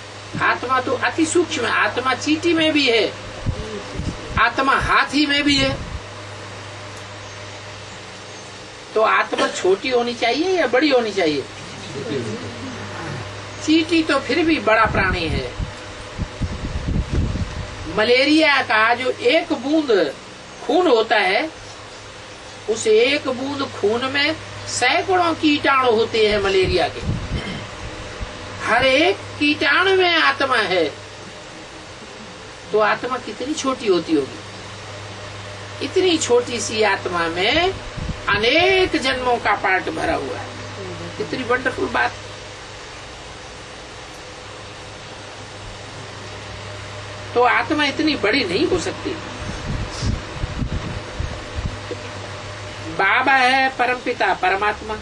आत्मा तो अति सूक्ष्म है। आत्मा चींटी में भी है, आत्मा हाथी में भी है। तो आत्मा छोटी होनी चाहिए या बड़ी होनी चाहिए? चींटी तो फिर भी बड़ा प्राणी है। मलेरिया का जो एक बूंद खून होता है, उस एक बूंद खून में सैकड़ों कीटाणु होते हैं मलेरिया के। हर एक कीटाणु में आत्मा है। तो आत्मा कितनी छोटी होती होगी? इतनी छोटी सी आत्मा में अनेक जन्मों का पार्ट भरा हुआ है। कितनी वंडरफुल बात। तो आत्मा इतनी बड़ी नहीं हो सकती। बाबा है परमपिता परमात्मा।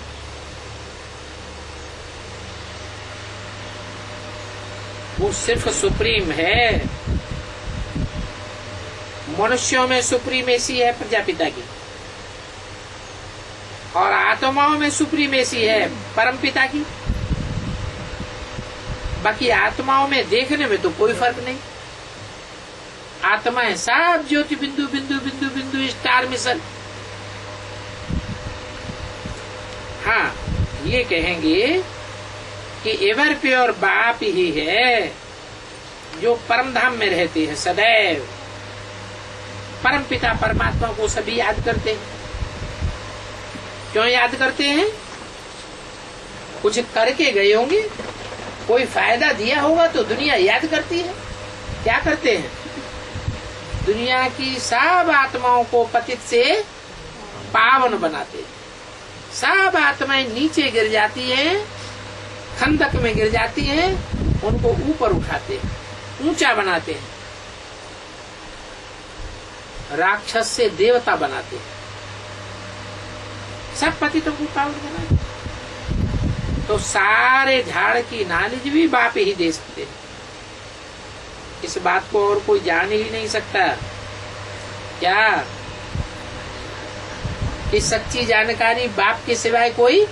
वो सिर्फ सुप्रीम है। मनुष्यों में सुप्रीमेसी है प्रजापिता की, और आत्माओं में सुप्रीमेसी है परमपिता की। बाकी आत्माओं में देखने में तो कोई फर्क नहीं। आत्माएं सब ज्योति बिंदु बिंदु बिंदु बिंदु स्टार मिशन। हाँ, ये कहेंगे कि एवर प्योर बाप ही है जो परम धाम में रहते हैं सदैव। परम पिता परमात्मा को सभी याद करते हैं। क्यों याद करते हैं? कुछ करके गए होंगे, कोई फायदा दिया होगा तो दुनिया याद करती है। क्या करते हैं? दुनिया की सब आत्माओं को पतित से पावन बनाते हैं। सब आत्माएं नीचे गिर जाती हैं, खंदक में गिर जाती हैं, उनको ऊपर उठाते हैं, ऊंचा बनाते हैं, राक्षस से देवता बनाते हैं, सब पतितों को पावन बनाते हैं। तो सारे झाड़ की नॉलेज भी बाप ही दे सकते हैं। इस बात को और कोई जान ही नहीं सकता। क्या कि सच्ची जानकारी बाप के सिवाय कोई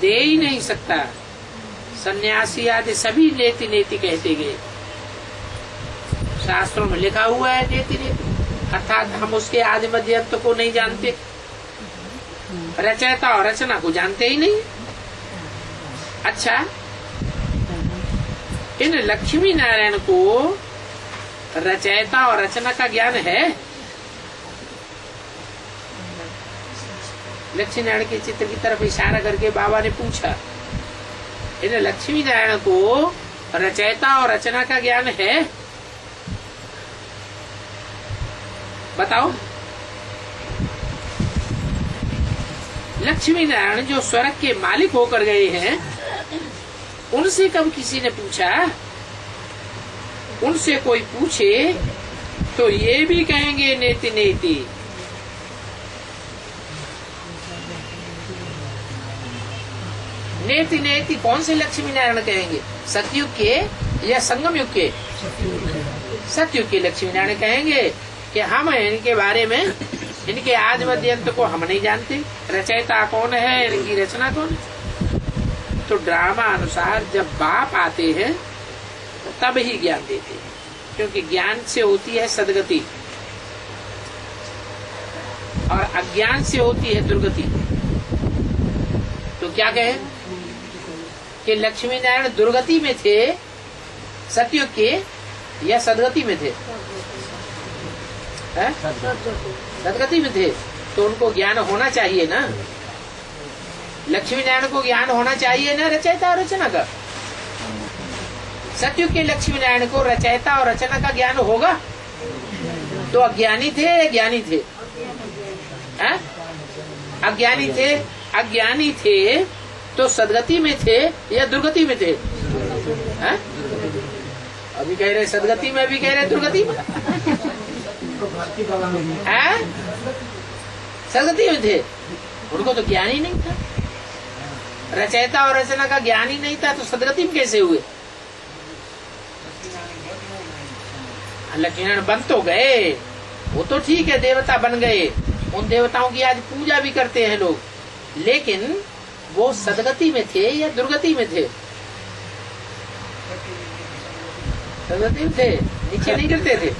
दे ही नहीं सकता। सन्यासी आदि सभी नेति नेति कहते गए। शास्त्रों में लिखा हुआ है नेति नेति, अर्थात हम उसके आदि मध्य अंत को नहीं जानते, रचयिता और रचना को जानते ही नहीं। अच्छा, इन लक्ष्मी नारायण को रचयिता और रचना का ज्ञान है? लक्ष्मी नारायण के चित्र की तरफ इशारा करके बाबा ने पूछा, इन लक्ष्मी नारायण को रचयिता और रचना का ज्ञान है? बताओ। लक्ष्मी नारायण जो स्वर्ग के मालिक होकर गए हैं, उनसे कब किसी ने पूछा? उनसे कोई पूछे तो ये भी कहेंगे नेति नेति। नेति नेति कौन से लक्ष्मी नारायण कहेंगे? सतयुग के या संगम युग के? सतयुग के लक्ष्मी नारायण कहेंगे कि हम इनके बारे में, इनके आद मध्य अंत को हम नहीं जानते, रचयिता कौन है, इनकी रचना कौन है। तो ड्रामा अनुसार जब बाप आते हैं तब ही ज्ञान देते हैं, क्योंकि ज्ञान से होती है सदगति और अज्ञान से होती है दुर्गति। तो क्या कहे कि लक्ष्मी नारायण दुर्गति में थे सतयुग के या सदगति में थे? सदगति में थे, तो उनको ज्ञान होना चाहिए ना। लक्ष्मी नारायण को ज्ञान होना चाहिए ना रचयिता और रचना का। सतयुग के लक्ष्मी नारायण को रचयिता और रचना का ज्ञान होगा? तो अज्ञानी थे, ज्ञानी थे? अज्ञानी थे। अज्ञानी थे तो सदगति में थे या दुर्गति में थे? अभी कह रहे सदगति में, अभी कह रहे दुर्गति में। सदगति में थे, उनको तो ज्ञान ही नहीं था। रचयिता और रचना का ज्ञान ही नहीं था, तो सदगति में कैसे हुए? लक्ष्मी नारायण बन तो गए, वो तो ठीक है, देवता बन गए, उन देवताओं की आज पूजा भी करते हैं लोग, लेकिन वो सदगति में थे या दुर्गति में थे? सदगति में थे, नीचे नहीं गिरते थे।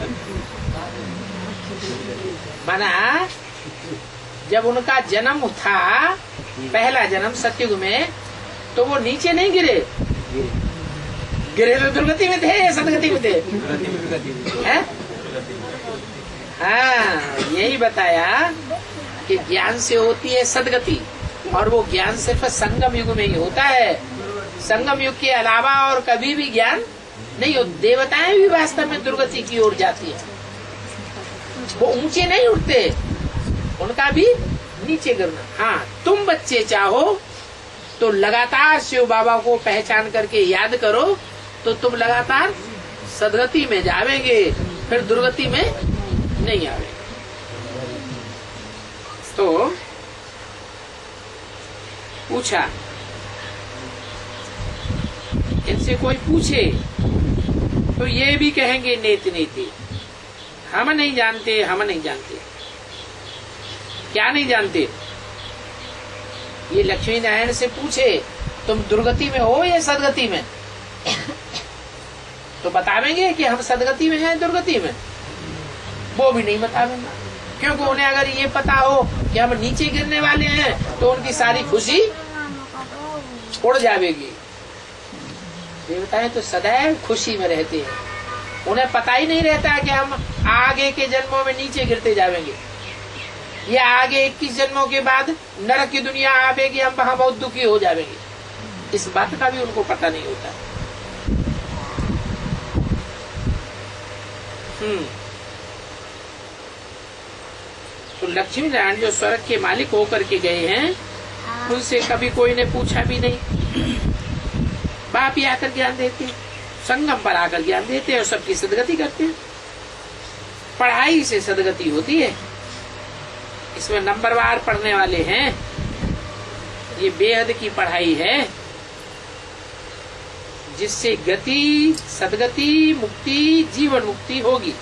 माना जब उनका जन्म था, पहला जन्म सतयुग में, तो वो नीचे नहीं गिरे, गिरे तो दुर्गति में थे या सदगति में थे? हाँ, यही बताया कि ज्ञान से होती है सदगति, और वो ज्ञान सिर्फ संगम युग में ही होता है। संगम युग के अलावा और कभी भी ज्ञान नहीं हो। देवताएं भी वास्तव में दुर्गति की ओर जाती है, वो ऊंचे नहीं उठते, उनका भी नीचे गिरना। हाँ, तुम बच्चे चाहो तो लगातार शिव बाबा को पहचान करके याद करो, तो तुम लगातार सदगति में जावेंगे, फिर दुर्गति में नहीं आवेंगे। तो पूछा, इनसे कोई पूछे तो ये भी कहेंगे नेति नेति, हम नहीं जानते, हम नहीं जानते। क्या नहीं जानते? ये लक्ष्मी नारायण से पूछे तुम दुर्गति में हो या सदगति में, तो बतावेंगे कि हम सदगति में हैं, दुर्गति में? वो भी नहीं बतावेंगे, क्योंकि उन्हें अगर ये पता हो कि हम नीचे गिरने वाले हैं तो उनकी सारी खुशी उड़ जाएगी। देवताएं तो सदैव खुशी में रहते हैं, उन्हें पता ही नहीं रहता कि हम आगे के जन्मों में नीचे गिरते जाएंगे, या आगे 21 जन्मों के बाद नरक की दुनिया आवेगी, हम वहां बहुत दुखी हो जाएंगे। इस बात का भी उनको पता नहीं होता। तो लक्ष्मी नारायण जो स्वर्ग के मालिक होकर के गए हैं, उनसे कभी कोई ने पूछा भी नहीं। बाप ही आकर ज्ञान देते, संगम पर आकर ज्ञान देते हैं और सबकी सदगति करते हैं। पढ़ाई से सदगति होती है, इसमें नंबरवार पढ़ने वाले हैं। ये बेहद की पढ़ाई है, जिससे गति, सदगति, मुक्ति, जीवन मुक्ति होगी।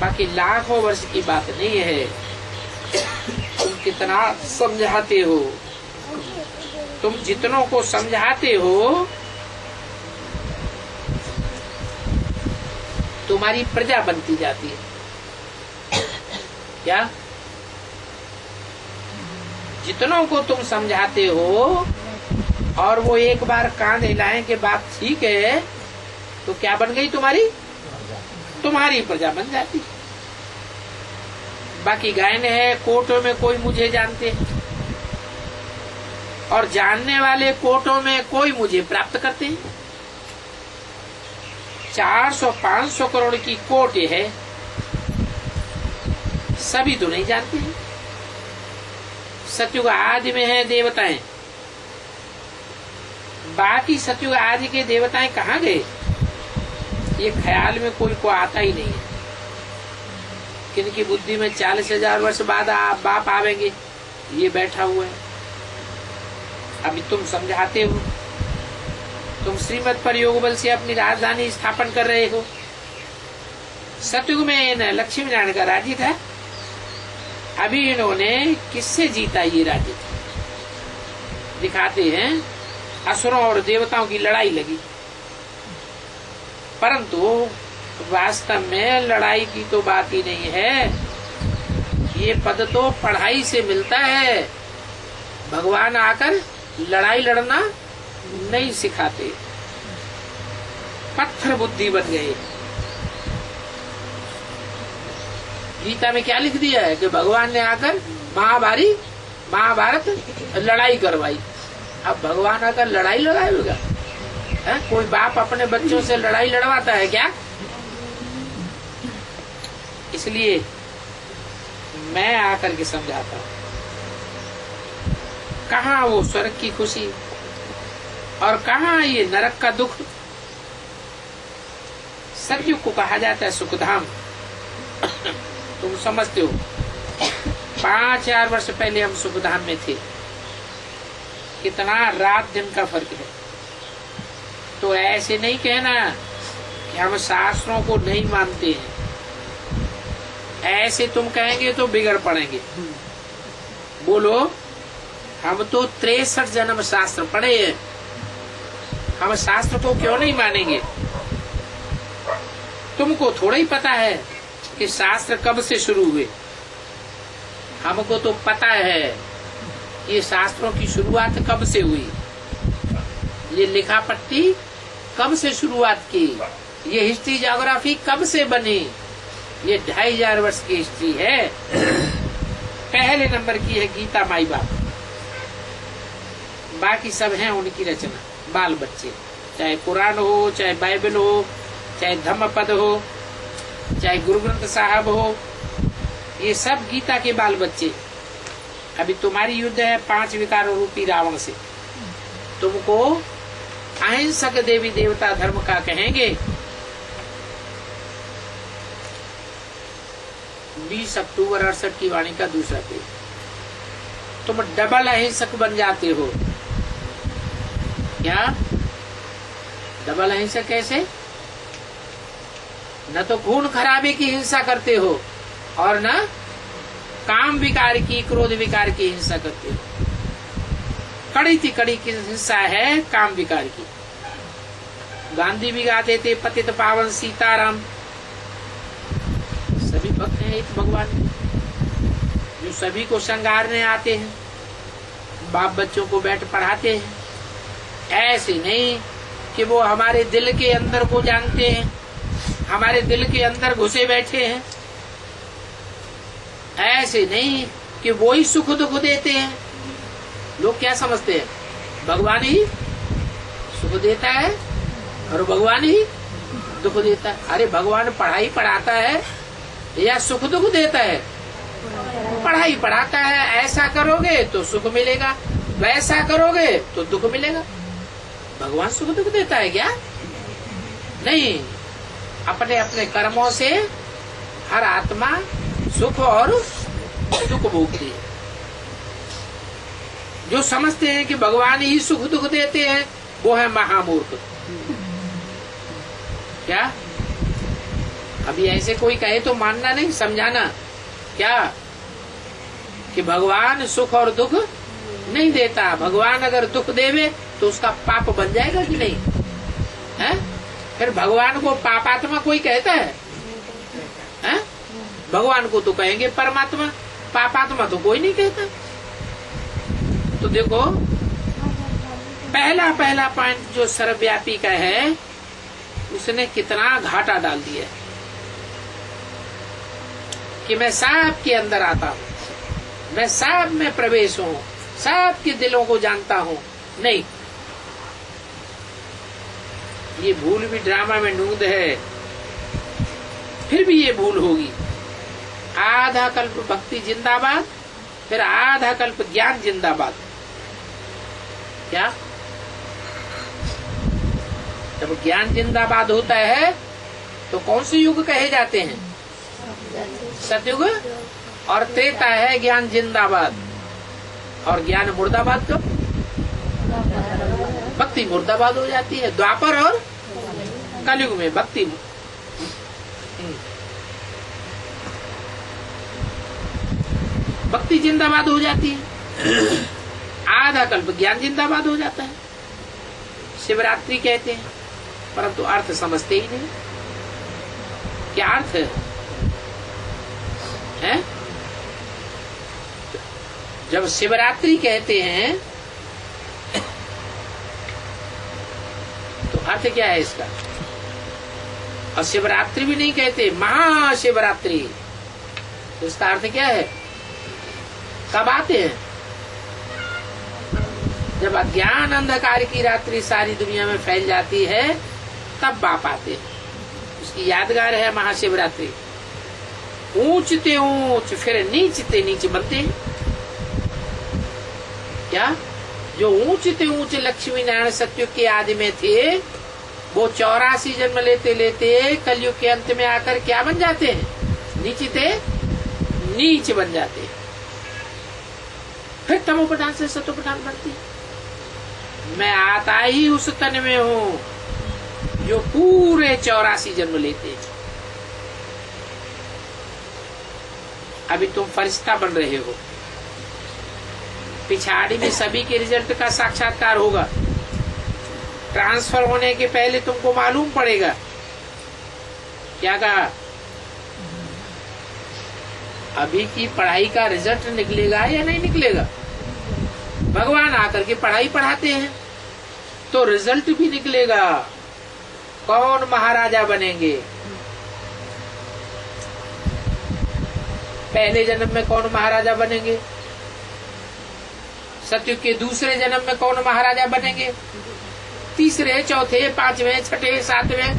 बाकी लाखों वर्ष की बात नहीं है। तुम कितना समझाते हो, तुम जितनों को समझाते हो, तुम्हारी प्रजा बनती जाती है। क्या? जितनों को तुम समझाते हो और वो एक बार कान हिलाएं कि बात ठीक है, तो क्या बन गई? तुम्हारी प्रजा बन जाती। बाकी गायन है, कोर्टों में कोई मुझे जानते, और जानने वाले कोर्टों में कोई मुझे प्राप्त करते हैं। 400-500 करोड़ की कोर्ट है, सभी तो नहीं जानते हैं। सतयुग आदि में है देवताएं, बाकी सतयुग आदि के देवताएं कहाँ गए, ये ख्याल में कोई को आता ही नहीं है। किनकी बुद्धि में 40,000 वर्ष बाद बाप आवेंगे, ये बैठा हुआ है। अभी तुम समझाते हो, तुम श्रीमत पर योग बल से अपनी राजधानी स्थापन कर रहे हो। सतयुग में लक्ष्मी नारायण का राज्य था, अभी इन्होंने किससे जीता ये राज्य? दिखाते हैं असुरों और देवताओं की लड़ाई लगी, परंतु वास्तव में लड़ाई की तो बात ही नहीं है। ये पद तो पढ़ाई से मिलता है। भगवान आकर लड़ाई लड़ना नहीं सिखाते, पत्थर बुद्धि बन गए। गीता में क्या लिख दिया है कि भगवान ने आकर महाभारत लड़ाई करवाई। अब भगवान आकर लड़ाई लड़ाएगा? कोई बाप अपने बच्चों से लड़ाई लड़वाता है क्या? इसलिए मैं आकर के समझाता हूं, कहाँ वो स्वर्ग की खुशी और कहाँ ये नरक का दुख। सतयुग को कहा जाता है सुखधाम। तुम समझते हो 5,000 वर्ष पहले हम सुखधाम में थे, कितना रात दिन का फर्क है। तो ऐसे नहीं कहना कि हम शास्त्रों को नहीं मानते हैं, ऐसे तुम कहेंगे तो बिगड़ पड़ेंगे। बोलो, हम तो 63 जन्म शास्त्र पढ़े हैं, हम शास्त्र को क्यों नहीं मानेंगे? तुमको थोड़ा ही पता है कि शास्त्र कब से शुरू हुए। हमको तो पता है ये शास्त्रों की शुरुआत कब से हुई, ये लिखा पट्टी कब से शुरुआत की, ये हिस्ट्री ज्योग्राफी कब से बनी। ये 2,500 वर्ष की हिस्ट्री है। पहले नंबर की है गीता माई बाप, बाकी सब हैं उनकी रचना, बाल बच्चे। चाहे कुरान हो, चाहे बाइबल हो, चाहे धम्मपद हो, चाहे गुरु ग्रंथ साहब हो, ये सब गीता के बाल बच्चे। अभी तुम्हारी युद्ध है 5 विकारों रूपी रावण से। तुमको अहिंसक देवी देवता धर्म का कहेंगे। 20 अक्टूबर 68 की वाणी का दूसरा पेज। तुम डबल अहिंसक बन जाते हो। क्या डबल अहिंसक कैसे? न तो खून खराबे की हिंसा करते हो और न काम विकार की, क्रोध विकार की हिंसा करते हो। कड़ी थी कड़ी की हिंसा है काम विकार की। गांधी भी गाते थे पतित पावन सीताराम। सभी भक्त हैं एक भगवान जो सभी को श्रृंगारने आते हैं, बाप बच्चों को बैठ पढ़ाते हैं। ऐसे नहीं कि वो हमारे दिल के अंदर को जानते हैं, हमारे दिल के अंदर घुसे बैठे हैं। ऐसे नहीं कि वो ही सुख दुख देते हैं। लोग क्या समझते हैं, भगवान ही सुख देता है और भगवान ही दुख देता है। अरे भगवान पढ़ाई पढ़ाता है या सुख दुख देता है? पढ़ाई पढ़ाता है। ऐसा करोगे तो सुख मिलेगा, वैसा करोगे तो दुख मिलेगा। भगवान सुख दुख देता है क्या? नहीं, अपने अपने कर्मों से हर आत्मा सुख और दुख भोगती है। जो समझते हैं कि भगवान ही सुख दुख देते हैं वो है महामूर्ख। क्या अभी ऐसे कोई कहे तो मानना नहीं, समझाना क्या कि भगवान सुख और दुख नहीं देता। भगवान अगर दुख देवे तो उसका पाप बन जाएगा कि नहीं है? फिर भगवान को पापात्मा कोई कहता है? भगवान को तो कहेंगे परमात्मा, पापात्मा तो कोई नहीं कहता। तो देखो, पहला पॉइंट जो सर्वव्यापी का है उसने कितना घाटा डाल दिया है कि मैं सब के अंदर आता हूं, मैं सब में प्रवेश हूं, सब के दिलों को जानता हूं। नहीं, ये भूल भी ड्रामा में नूंद है, फिर भी ये भूल होगी। आधा कल्प भक्ति जिंदाबाद, फिर आधा कल्प ज्ञान जिंदाबाद। क्या? जब ज्ञान जिंदाबाद होता है तो कौन से युग कहे जाते हैं? सतयुग। और त्रेता है ज्ञान जिंदाबाद, और ज्ञान मुर्दाबाद कब? भक्ति मुर्दाबाद हो जाती है। द्वापर और कलयुग में भक्ति भक्ति जिंदाबाद हो जाती है, आधा कल्प ज्ञान जिंदाबाद हो जाता है। शिवरात्रि कहते हैं, परंतु अर्थ समझते ही नहीं। क्या अर्थ है? जब शिवरात्रि कहते हैं तो अर्थ क्या है इसका? और शिवरात्रि भी नहीं कहते, महाशिवरात्रि, तो इसका अर्थ क्या है? कब आते हैं? जब अज्ञान अंधकार की रात्रि सारी दुनिया में फैल जाती है, तब बाप आते हैं। उसकी यादगार है महाशिवरात्रि। ऊंचते ऊंच फिर नीचते नीच बनते हैं। क्या? जो ऊंचते ऊंच लक्ष्मी नारायण सतयुग के आदि में थे, वो 84 जन्म लेते लेते कलयुग के अंत में आकर क्या बन जाते हैं? नीचते नीच बन जाते हैं। फिर तमोप्रधान से सतोप्रधान बनती है। मैं आता ही उस तन में हूँ जो पूरे 84 जन्म लेते हैं। अभी तुम फरिश्ता बन रहे हो, पिछाड़ी में सभी के रिजल्ट का साक्षात्कार होगा। ट्रांसफर होने के पहले तुमको मालूम पड़ेगा। क्या कहा? अभी की पढ़ाई का रिजल्ट निकलेगा या नहीं निकलेगा? भगवान आकर के पढ़ाई पढ़ाते हैं तो रिजल्ट भी निकलेगा। कौन महाराजा बनेंगे? पहले जन्म में कौन महाराजा बनेंगे? सतयुग के दूसरे जन्म में कौन महाराजा बनेंगे? तीसरे, चौथे, पांचवें, छठे, सातवें।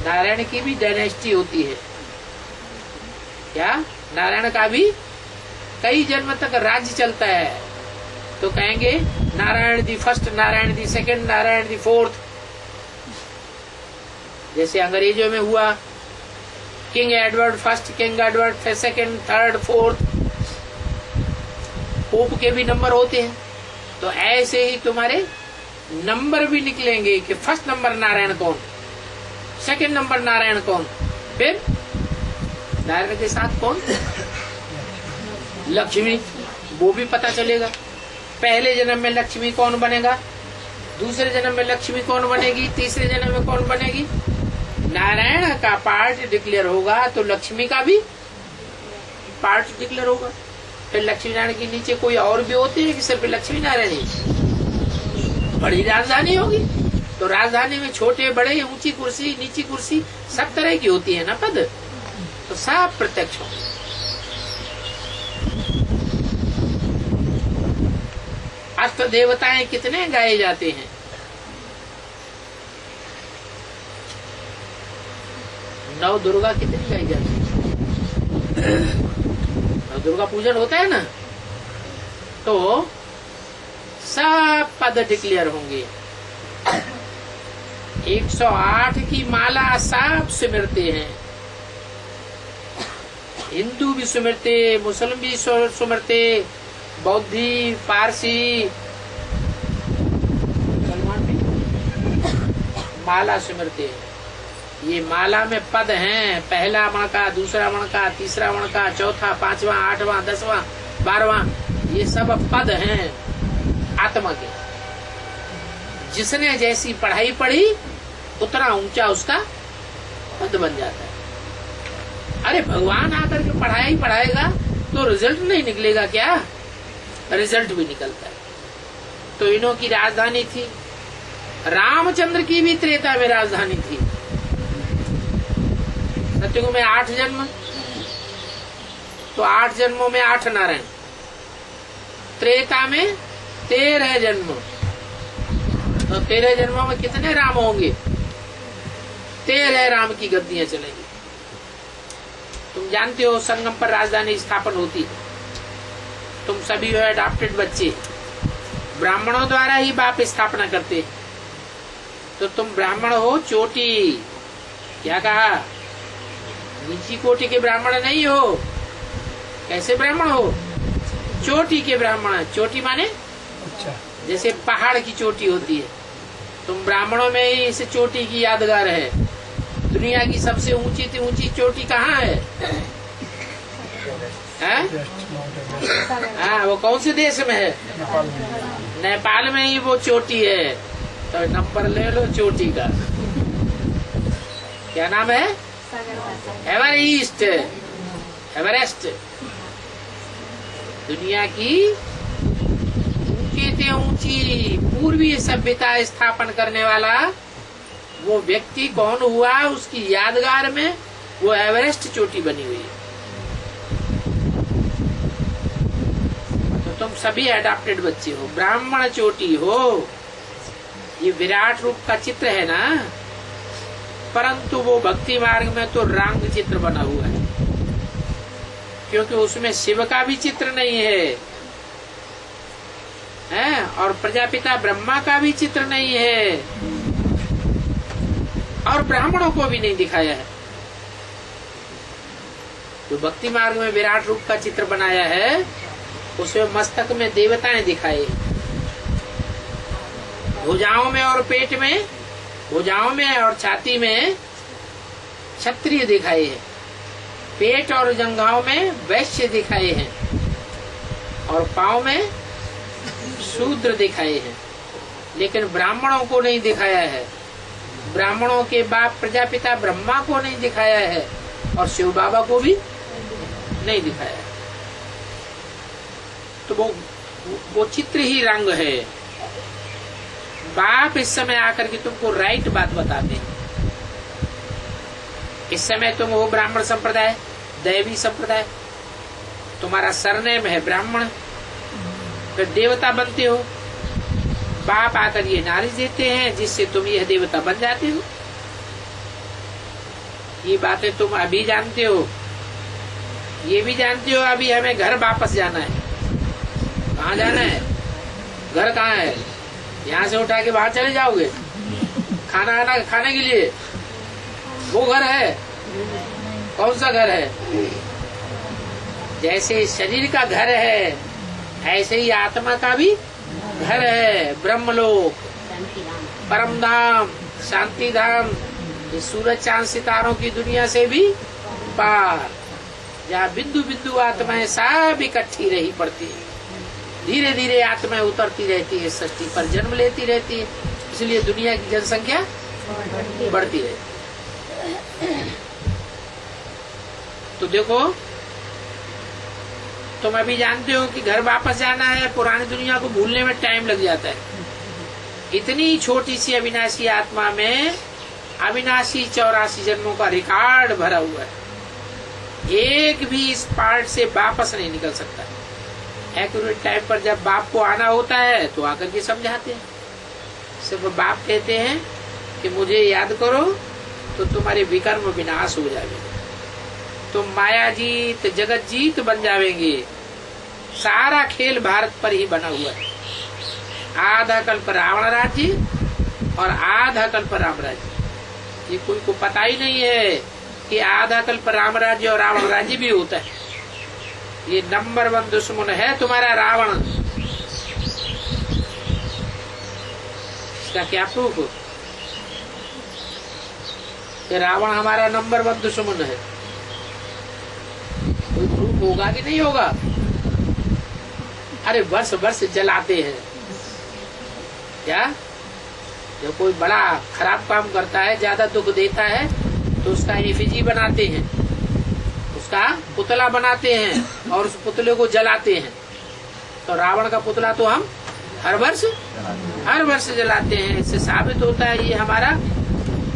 नारायण की भी डायनेस्टी होती है। क्या? नारायण का भी कई जन्म तक राज्य चलता है। तो कहेंगे Narayan the first, Narayan the second, Narayan the fourth. जैसे अंग्रेजों में हुआ king Edward first, king Edward second, third, fourth. Pope के भी नंबर होते हैं। तो ऐसे ही तुम्हारे नंबर भी निकलेंगे कि फर्स्ट नंबर नारायण कौन, सेकंड नंबर नारायण कौन, फिर नारायण के साथ कौन? लक्ष्मी। वो भी पता चलेगा। पहले जन्म में लक्ष्मी कौन बनेगा, दूसरे जन्म में लक्ष्मी कौन बनेगी, तीसरे जन्म में कौन बनेगी। नारायण का पार्ट डिक्लेयर होगा तो लक्ष्मी का भी पार्ट डिक्लेयर होगा। फिर लक्ष्मी नारायण के नीचे कोई और भी होते हैं कि सिर्फ लक्ष्मी नारायण ही? बड़ी राजधानी होगी तो राजधानी में छोटे बड़े, ऊंची कुर्सी, नीची कुर्सी, सब तरह की होती है ना पद, तो सब प्रत्यक्ष हो। अष्ट देवताएं कितने गाए जाते हैं? नौ दुर्गा कितनी गाई जाती है? नौ दुर्गा पूजन होता है ना, तो सब पद डिक्लेयर होंगे। 108 की माला सब सिमरते हैं। हिंदू भी सिमरते, मुस्लिम भी सिमरते, बौद्धि, पारसी, मुसलमान भी माला सिमरते हैं। ये माला में पद हैं, पहला मणका, दूसरा मणका, तीसरा मणका, चौथा, पांचवा, आठवां, 10वां, 12वां, ये सब पद हैं आत्मा के। जिसने जैसी पढ़ाई पढ़ी उतना ऊंचा उसका पद बन जाता है। अरे भगवान आकर के पढ़ाई पढ़ाएगा तो रिजल्ट नहीं निकलेगा क्या? रिजल्ट भी निकलता है। तो इन्हों की राजधानी थी, रामचंद्र की भी त्रेता में राजधानी थी। सतयुग में 8 जन्म, तो 8 जन्मों में 8 नारायण। त्रेता में 13 जन्म, तो 13 जन्मों में कितने राम होंगे? 13 राम की गद्दियां चलेंगी। तुम जानते हो संगम पर राजधानी स्थापन होती है। तुम सभी हो अडॉप्टेड बच्चे, ब्राह्मणों द्वारा ही बाप स्थापना करते हैं। तो तुम ब्राह्मण हो चोटी। क्या कहा? नीची कोटि के ब्राह्मण नहीं हो। कैसे ब्राह्मण हो? चोटी के ब्राह्मण। चोटी माने
अच्छा,
जैसे पहाड़ की चोटी होती है। तुम ब्राह्मणों में ही इस चोटी की यादगार है। दुनिया की सबसे ऊंची से ऊंची चोटी कहाँ है? हाँ, वो कौन से देश में है?
नेपाल में।
नेपाल में ही वो चोटी है। तो नंबर ले लो चोटी का। क्या नाम है? एवरेस्ट। एवरेस्ट दुनिया की ऊंची से ऊंची पूर्वी सभ्यता स्थापन करने वाला वो व्यक्ति कौन हुआ? उसकी यादगार में वो एवरेस्ट चोटी बनी हुई है। तो तुम सभी अडॉप्टेड बच्चे हो, ब्राह्मण चोटी हो। ये विराट रूप का चित्र है ना, परंतु वो भक्ति मार्ग में तो रंग चित्र बना हुआ है, क्योंकि उसमें शिव का भी चित्र नहीं है, और प्रजापिता ब्रह्मा का भी चित्र नहीं है, और ब्राह्मणों को भी नहीं दिखाया है। जो भक्ति मार्ग में विराट रूप का चित्र बनाया है, उसमें मस्तक में देवताएं दिखाए, भुजाओं में और पेट में, भुजाओं में और छाती में क्षत्रिय दिखाए हैं, पेट और जंघाओं में वैश्य दिखाए हैं, और पांव में शूद्र दिखाए हैं। लेकिन ब्राह्मणों को नहीं दिखाया है। ब्राह्मणों के बाप प्रजापिता ब्रह्मा को नहीं दिखाया है, और शिव बाबा को भी नहीं दिखाया है। तो वो चित्र ही रंग है। बाप इस समय आकर के तुमको राइट बात बताते हैं। इस समय तुम हो ब्राह्मण संप्रदाय, दैवी संप्रदाय, तुम्हारा सरनेम है ब्राह्मण, फिर देवता बनते हो। बाप आकर ये नॉलेज देते हैं जिससे तुम यह देवता बन जाते हो। ये बातें तुम अभी जानते हो। ये भी जानते हो अभी हमें घर वापस जाना है। कहाँ जाना है? घर कहाँ है? यहाँ से उठा के बाहर चले जाओगे खाना आना खाने के लिए? वो घर है? कौन सा घर है? जैसे शरीर का घर है, ऐसे ही आत्मा का भी घर है। ब्रह्मलोक, परम धाम, शांति धाम, ये सूरज चांद सितारों की दुनिया से भी पार, जहाँ बिंदु बिंदु आत्माएं सब इकट्ठी रही पड़ती है। धीरे धीरे आत्माएं उतरती रहती है, सृष्टि पर जन्म लेती रहती है, इसलिए दुनिया की जनसंख्या बढ़ती रहती। तो देखो, तुम अभी जानते हो कि घर वापस जाना है, पुरानी दुनिया को भूलने में टाइम लग जाता है। इतनी छोटी सी अविनाशी आत्मा में अविनाशी 84 जन्मों का रिकॉर्ड भरा हुआ है। एक भी इस पार्ट से वापस नहीं निकल सकता। एक्यूरेट टाइम पर जब बाप को आना होता है तो आकर के समझाते हैं। सिर्फ बाप कहते हैं कि मुझे याद करो तो तुम्हारे विकर्म विनाश हो जाएंगे, तुम माया जीत जगत जीत बन जाएंगे। सारा खेल भारत पर ही बना हुआ है। आधा कल्प रावण राज्य और आधा कल्प राम राज्य। ये कोई को पता ही नहीं है कि आधा कल्प राम राज्य और रावण राज्य भी होता है। ये नंबर 1 दुश्मन है तुम्हारा रावण। इसका क्या प्रूफ? कि रावण हमारा नंबर 1 दुश्मन है। कोई प्रूफ होगा कि नहीं होगा? अरे वर्ष वर्ष जलाते हैं। क्या? जब कोई बड़ा खराब काम करता है, ज्यादा दुख देता है, तो उसका एफिजी बनाते हैं, उसका पुतला बनाते हैं और उस पुतले को जलाते हैं। तो रावण का पुतला तो हम हर वर्ष जलाते हैं। इससे साबित होता है ये हमारा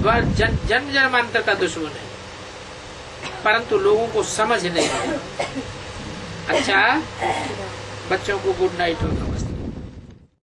जन्म जन्मांतर का दुश्मन है, परंतु लोगों को समझ नहीं है। अच्छा, बच्चों को गुड नाइट।